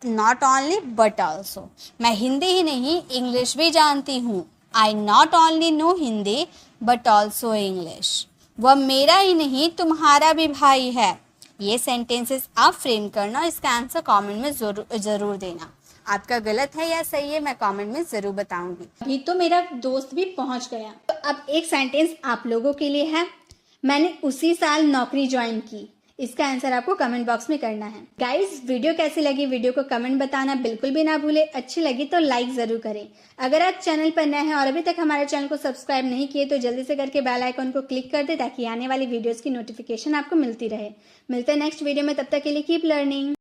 नॉट ओनली बट ऑल्सो। मैं हिंदी ही नहीं इंग्लिश भी जानती हूँ, I not only know Hindi but also English. वह मेरा ही नहीं तुम्हारा भी भाई है। ये सेंटेंसेस आप फ्रेम करना, इसका आंसर कमेंट में जरूर देना। आपका गलत है या सही है मैं कमेंट में जरूर बताऊंगी। अभी तो मेरा दोस्त भी पहुंच गया। तो अब एक सेंटेंस आप लोगों के लिए है, मैंने उसी साल नौकरी ज्वाइन की। इसका आंसर आपको कमेंट बॉक्स में करना है। गाइस वीडियो कैसी लगी वीडियो को कमेंट बताना बिल्कुल भी ना भूले। अच्छी लगी तो लाइक जरूर करें। अगर आप चैनल पर नए हैं और अभी तक हमारे चैनल को सब्सक्राइब नहीं किए तो जल्दी से करके बेल आइकन को क्लिक कर दे ताकि आने वाली वीडियोस की नोटिफिकेशन आपको मिलती रहे। मिलते हैं नेक्स्ट वीडियो में, तब तक के लिए कीप लर्निंग।